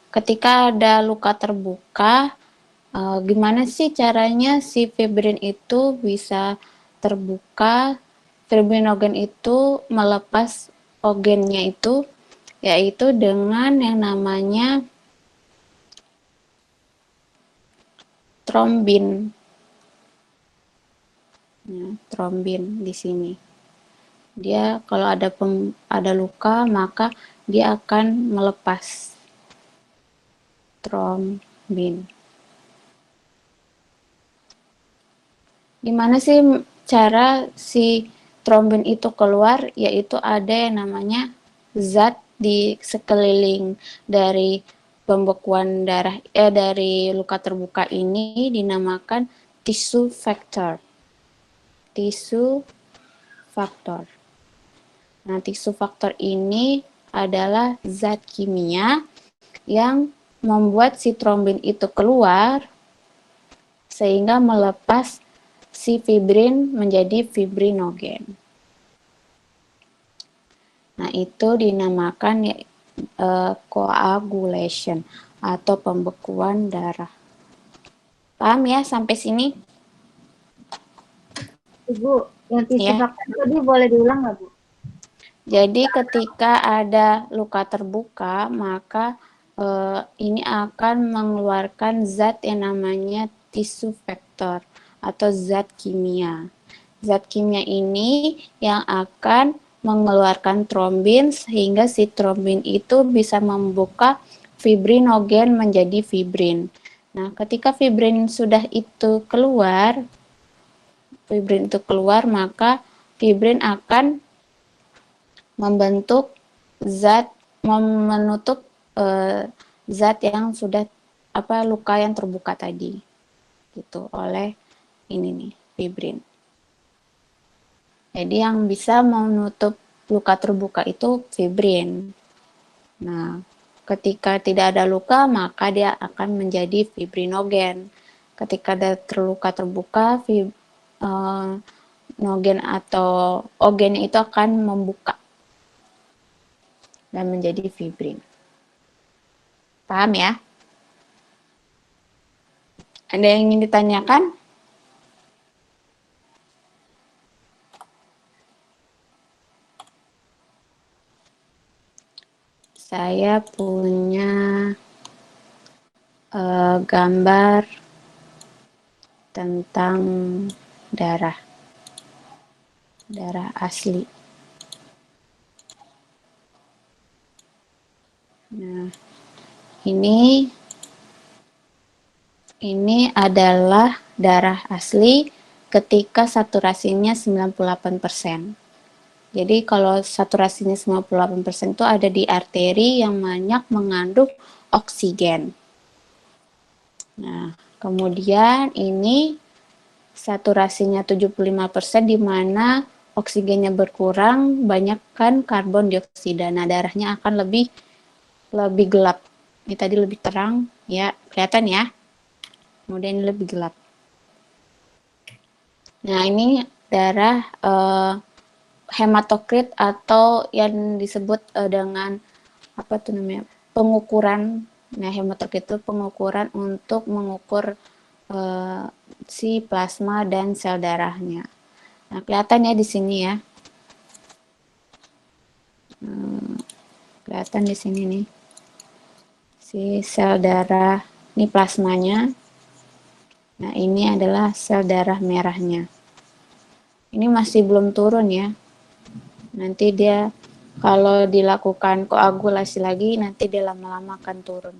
ketika ada luka terbuka, gimana sih caranya si fibrin itu bisa terbuka? Fibrinogen itu melepas ogennya itu, yaitu dengan yang namanya trombin. Nah, trombin di sini. Dia kalau ada luka, maka dia akan melepas trombin. Gimana sih cara si trombin itu keluar? Yaitu ada yang namanya zat di sekeliling dari pembekuan darah dari luka terbuka ini dinamakan tissue factor. Tissue factor. Nah, tissue factor ini adalah zat kimia yang membuat si trombin itu keluar sehingga melepas si fibrin menjadi fibrinogen. Nah, itu dinamakan coagulation atau pembekuan darah. Paham ya sampai sini? Bu, yang tissue Ya. factor tadi boleh diulang nggak, Bu? Jadi ketika ada luka terbuka, maka ini akan mengeluarkan zat yang namanya tissue factor atau zat kimia. Zat kimia ini yang akan mengeluarkan trombin sehingga si trombin itu bisa membuka fibrinogen menjadi fibrin. Nah, ketika fibrin sudah itu keluar, maka fibrin akan membentuk zat menutup zat yang sudah luka yang terbuka tadi gitu oleh ini nih fibrin. Jadi yang bisa menutup luka terbuka itu fibrin. Nah, ketika tidak ada luka maka dia akan menjadi fibrinogen. Ketika ada luka terbuka, fibrinogen atau ogen itu akan membuka dan menjadi fibrin. Paham ya? Ada yang ingin ditanyakan? Saya punya gambar tentang darah asli. Nah, ini adalah darah asli ketika saturasinya 98%. Jadi kalau saturasinya 98% itu ada di arteri yang banyak mengandung oksigen. Nah, kemudian ini saturasinya 75% di mana oksigennya berkurang, banyakkan karbon dioksida. Nah, darahnya akan lebih gelap. Ini tadi lebih terang, ya, kelihatan ya. Kemudian ini lebih gelap. Nah, ini darah hematokrit atau yang disebut dengan pengukuran. Nah, hematokrit itu pengukuran untuk mengukur si plasma dan sel darahnya. Nah, kelihatan ya di sini ya. Kelihatan di sini nih. Si sel darah, ini plasmanya. Nah, ini adalah sel darah merahnya. Ini masih belum turun ya. Nanti dia kalau dilakukan koagulasi lagi, nanti dia lama-lama akan turun.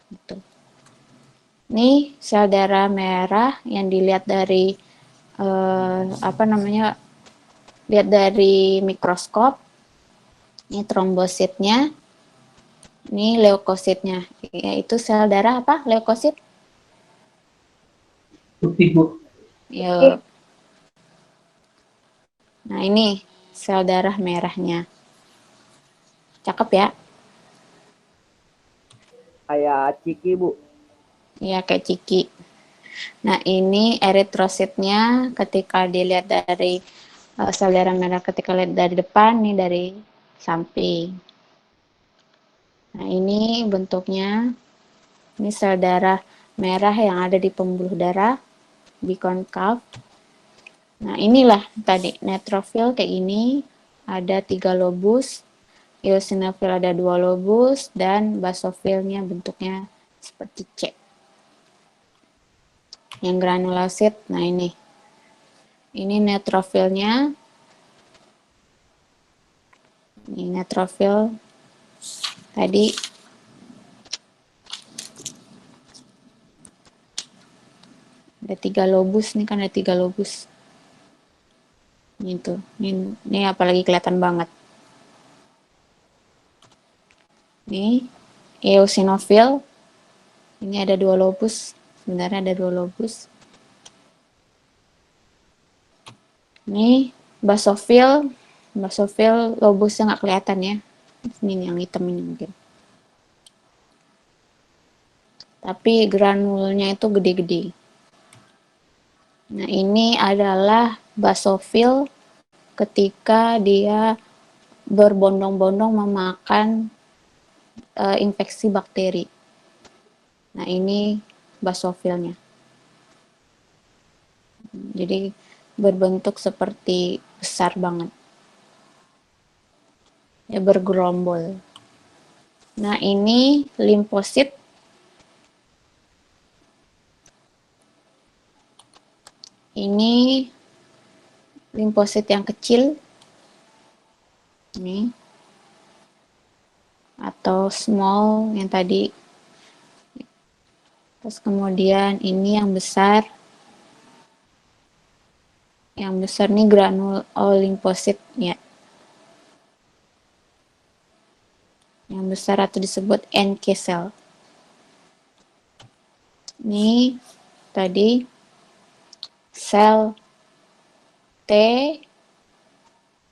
Gitu. Ini sel darah merah yang dilihat dari lihat dari mikroskop. Ini trombositnya, ini leukositnya, yaitu sel darah apa? Leukosit? Putih, Bu. Ya. Nah ini sel darah merahnya. Cakep ya? Kayak ciki, Bu. Iya kayak ciki. Nah ini eritrositnya ketika dilihat dari sel darah merah ketika lihat dari depan, nih dari samping. Nah ini bentuknya, ini sel darah merah yang ada di pembuluh darah, bikonkav. Nah inilah tadi neutrofil kayak ini, ada 3 lobus, eosinofil ada 2 lobus, dan basofilnya bentuknya seperti C. Yang granulosit, nah ini neutrofilnya, ini neutrofil tadi ada 3 lobus, nih kan ada 3 lobus. Ini apalagi kelihatan banget. Nih eosinofil, ini ada 2 lobus, sebenarnya ada 2 lobus. Ini basofil lobusnya nggak kelihatan ya. Ini yang hitam ini mungkin. Tapi granulnya itu gede-gede. Nah ini adalah basofil ketika dia berbondong-bondong memakan infeksi bakteri. Nah ini basofilnya. Jadi berbentuk seperti besar banget. Ya bergerombol. Nah ini limfosit. Ini limfosit yang kecil. Ini. Atau small yang tadi. Terus kemudian ini yang besar. Yang besar nih granulolimfosit ya. Yang besar atau disebut NK cell. Ini tadi sel T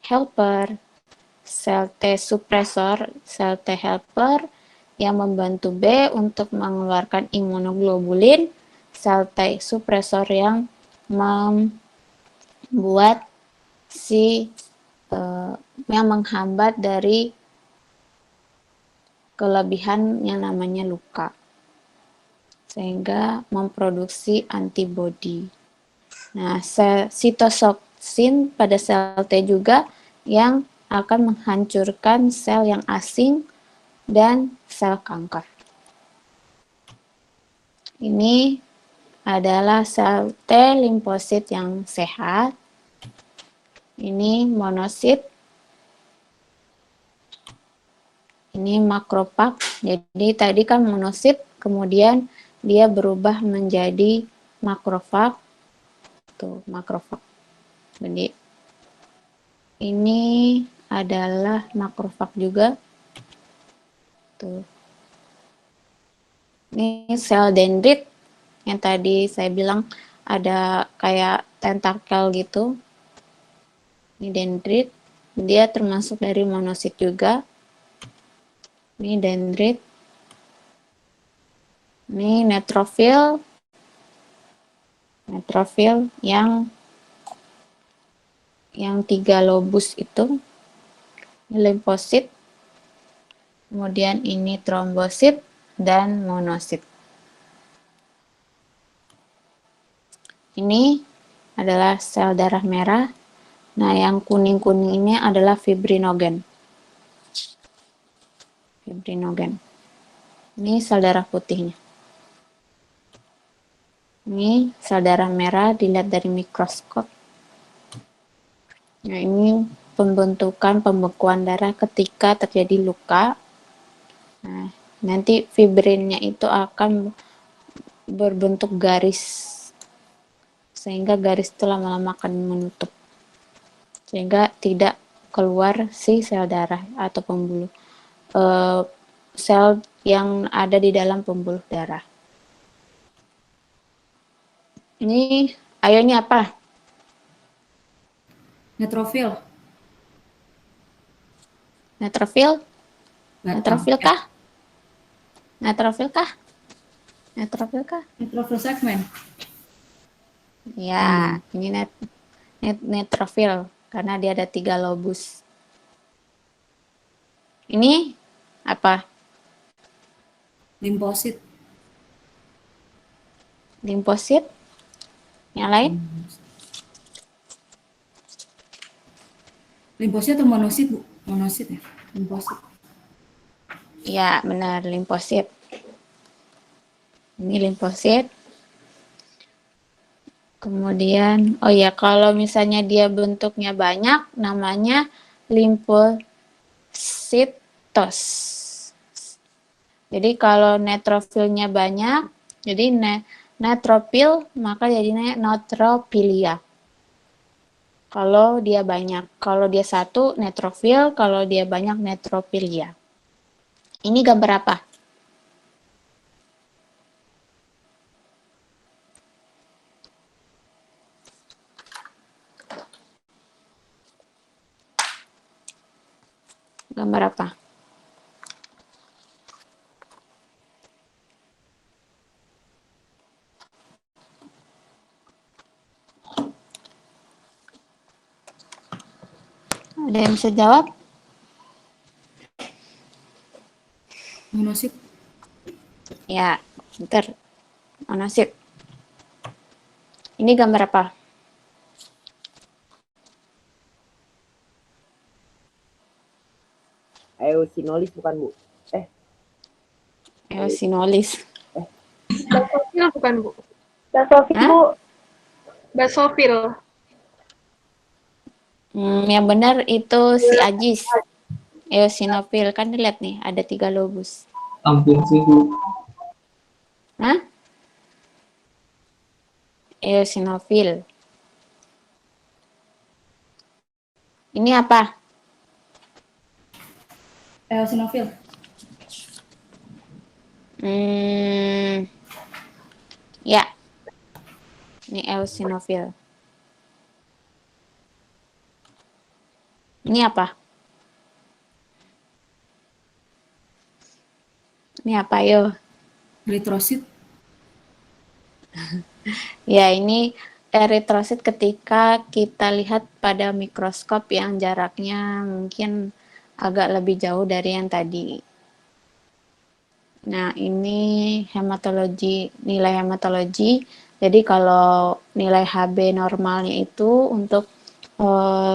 helper, sel T suppressor, sel T helper yang membantu B untuk mengeluarkan imunoglobulin, sel T suppressor yang membuat yang menghambat dari kelebihan yang namanya luka, sehingga memproduksi antibodi. Nah, sel sitoksin pada sel T juga yang akan menghancurkan sel yang asing dan sel kanker. Ini adalah sel T limfosit yang sehat. Ini monosit. Ini makrofag. Jadi tadi kan monosit, kemudian dia berubah menjadi makrofag. Tuh, makrofag. Jadi ini adalah makrofag juga. Tuh. Ini sel dendrit yang tadi saya bilang ada kayak tentakel gitu. Ini dendrit, dia termasuk dari monosit juga. Ini dendrit. Ini neutrofil. Neutrofil yang 3 lobus itu. Ini limfosit. Kemudian ini trombosit dan monosit. Ini adalah sel darah merah. Nah, yang kuning-kuning ini adalah fibrinogen. Fibrinogen. Ini sel darah putihnya. Ini sel darah merah dilihat dari mikroskop. Nah, ini pembentukan pembekuan darah ketika terjadi luka. Nah, nanti fibrinnya itu akan berbentuk garis, sehingga garis itu lama-lama akan menutup, sehingga tidak keluar si sel darah atau pembuluh sel yang ada di dalam pembuluh darah. Ini, ayo ini apa? Neutrofil. Neutrofil? Nggak Neutrofil tahu. kah? Neutrofil kah? Neutrofil kah? Neutrofil segmen. Ya, ini neutrofil karena dia ada 3 lobus. Ini apa? Limfosit. Limfosit? Yang lain? Limfosit atau monosit, Bu? Monosit ya? Limfosit. Ya, benar, limfosit. Ini limfosit. Kemudian, oh ya, kalau misalnya dia bentuknya banyak, namanya limfositos. Jadi kalau neutrofilnya banyak, jadi neutropil, maka jadinya neutropilia. Kalau dia banyak, kalau dia satu neutrofil, kalau dia banyak neutropilia. Ini gambar apa? Gambar apa? Ada yang bisa jawab? Monosit. Ya, bentar. Monosit. Ini gambar apa? Eosinolis bukan, Bu? Eosinolis. Basofil bukan, Bu? Basofil, Hah? Bu. Basofil. Yang benar itu si Ajis. Eosinofil. Kan dilihat nih, ada 3 lobus. Hampir sih, Bu. Hah? Eosinofil. Ini apa? Eosinofil. Ya. Ini eosinofil. Ini apa? Ini apa, yo? Eritrosit. Ya, ini eritrosit ketika kita lihat pada mikroskop yang jaraknya mungkin agak lebih jauh dari yang tadi. Nah, ini hematologi, nilai hematologi. Jadi kalau nilai HB normalnya itu untuk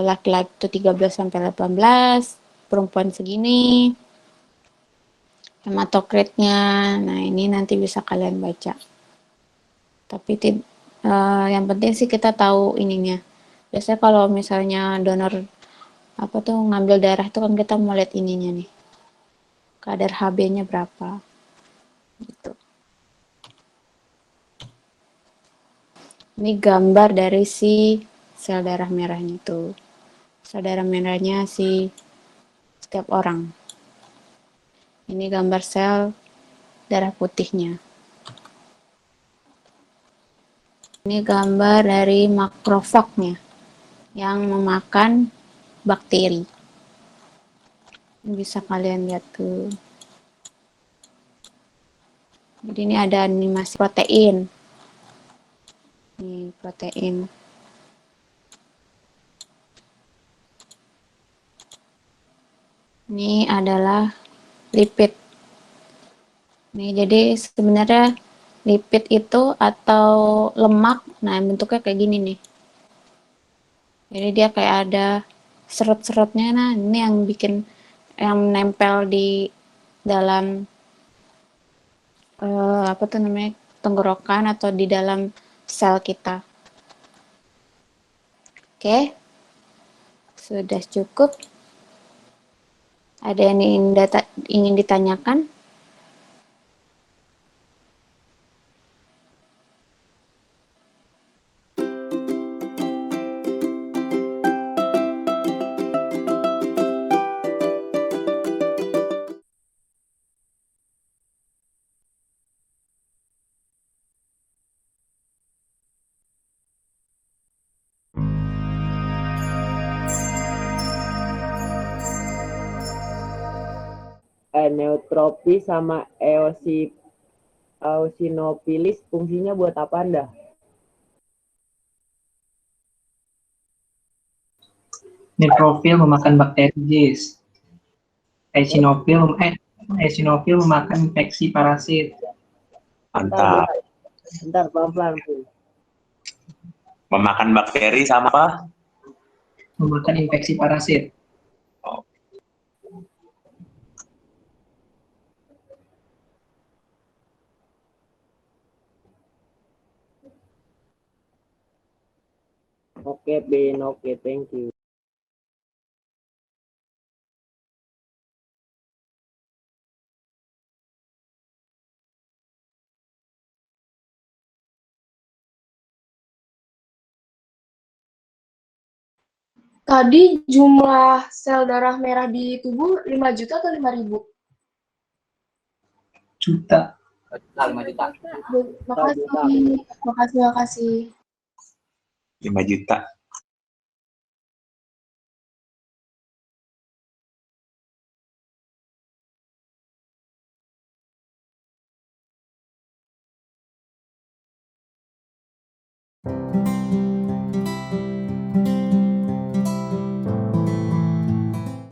laki-laki itu 13 sampai 18, perempuan segini. Hematokritnya, nah ini nanti bisa kalian baca. Tapi yang penting sih kita tahu ininya. Biasanya kalau misalnya donor apa tuh ngambil darah itu kan kita mau lihat ininya nih. Kadar HB-nya berapa. Gitu. Ini gambar dari si sel darah merahnya itu. Sel darah merahnya si setiap orang. Ini gambar sel darah putihnya. Ini gambar dari makrofagnya yang memakan bakteri. Ini bisa kalian lihat tuh. Jadi ini ada animasi protein. Ini protein. Ini adalah lipid. Nih, jadi sebenarnya lipid itu atau lemak, nah bentuknya kayak gini nih. Jadi dia kayak ada serut-serutnya, nah ini yang bikin, yang nempel di dalam apa tuh namanya, tenggorokan atau di dalam sel kita. Oke. Sudah cukup? Ada yang ingin ditanyakan? Neutropis sama eosinofilis fungsinya buat apa Anda? Neutrofil memakan bakteri yeast. Eosinofil memakan infeksi parasit. Mantap. Bentar, pelan-pelan. Memakan bakteri sama apa? Memakan infeksi parasit. Oke, Bin. Oke, thank you. Tadi jumlah sel darah merah di tubuh 5 juta atau 5.000? Juta. 5 juta. Makasih. 5 juta.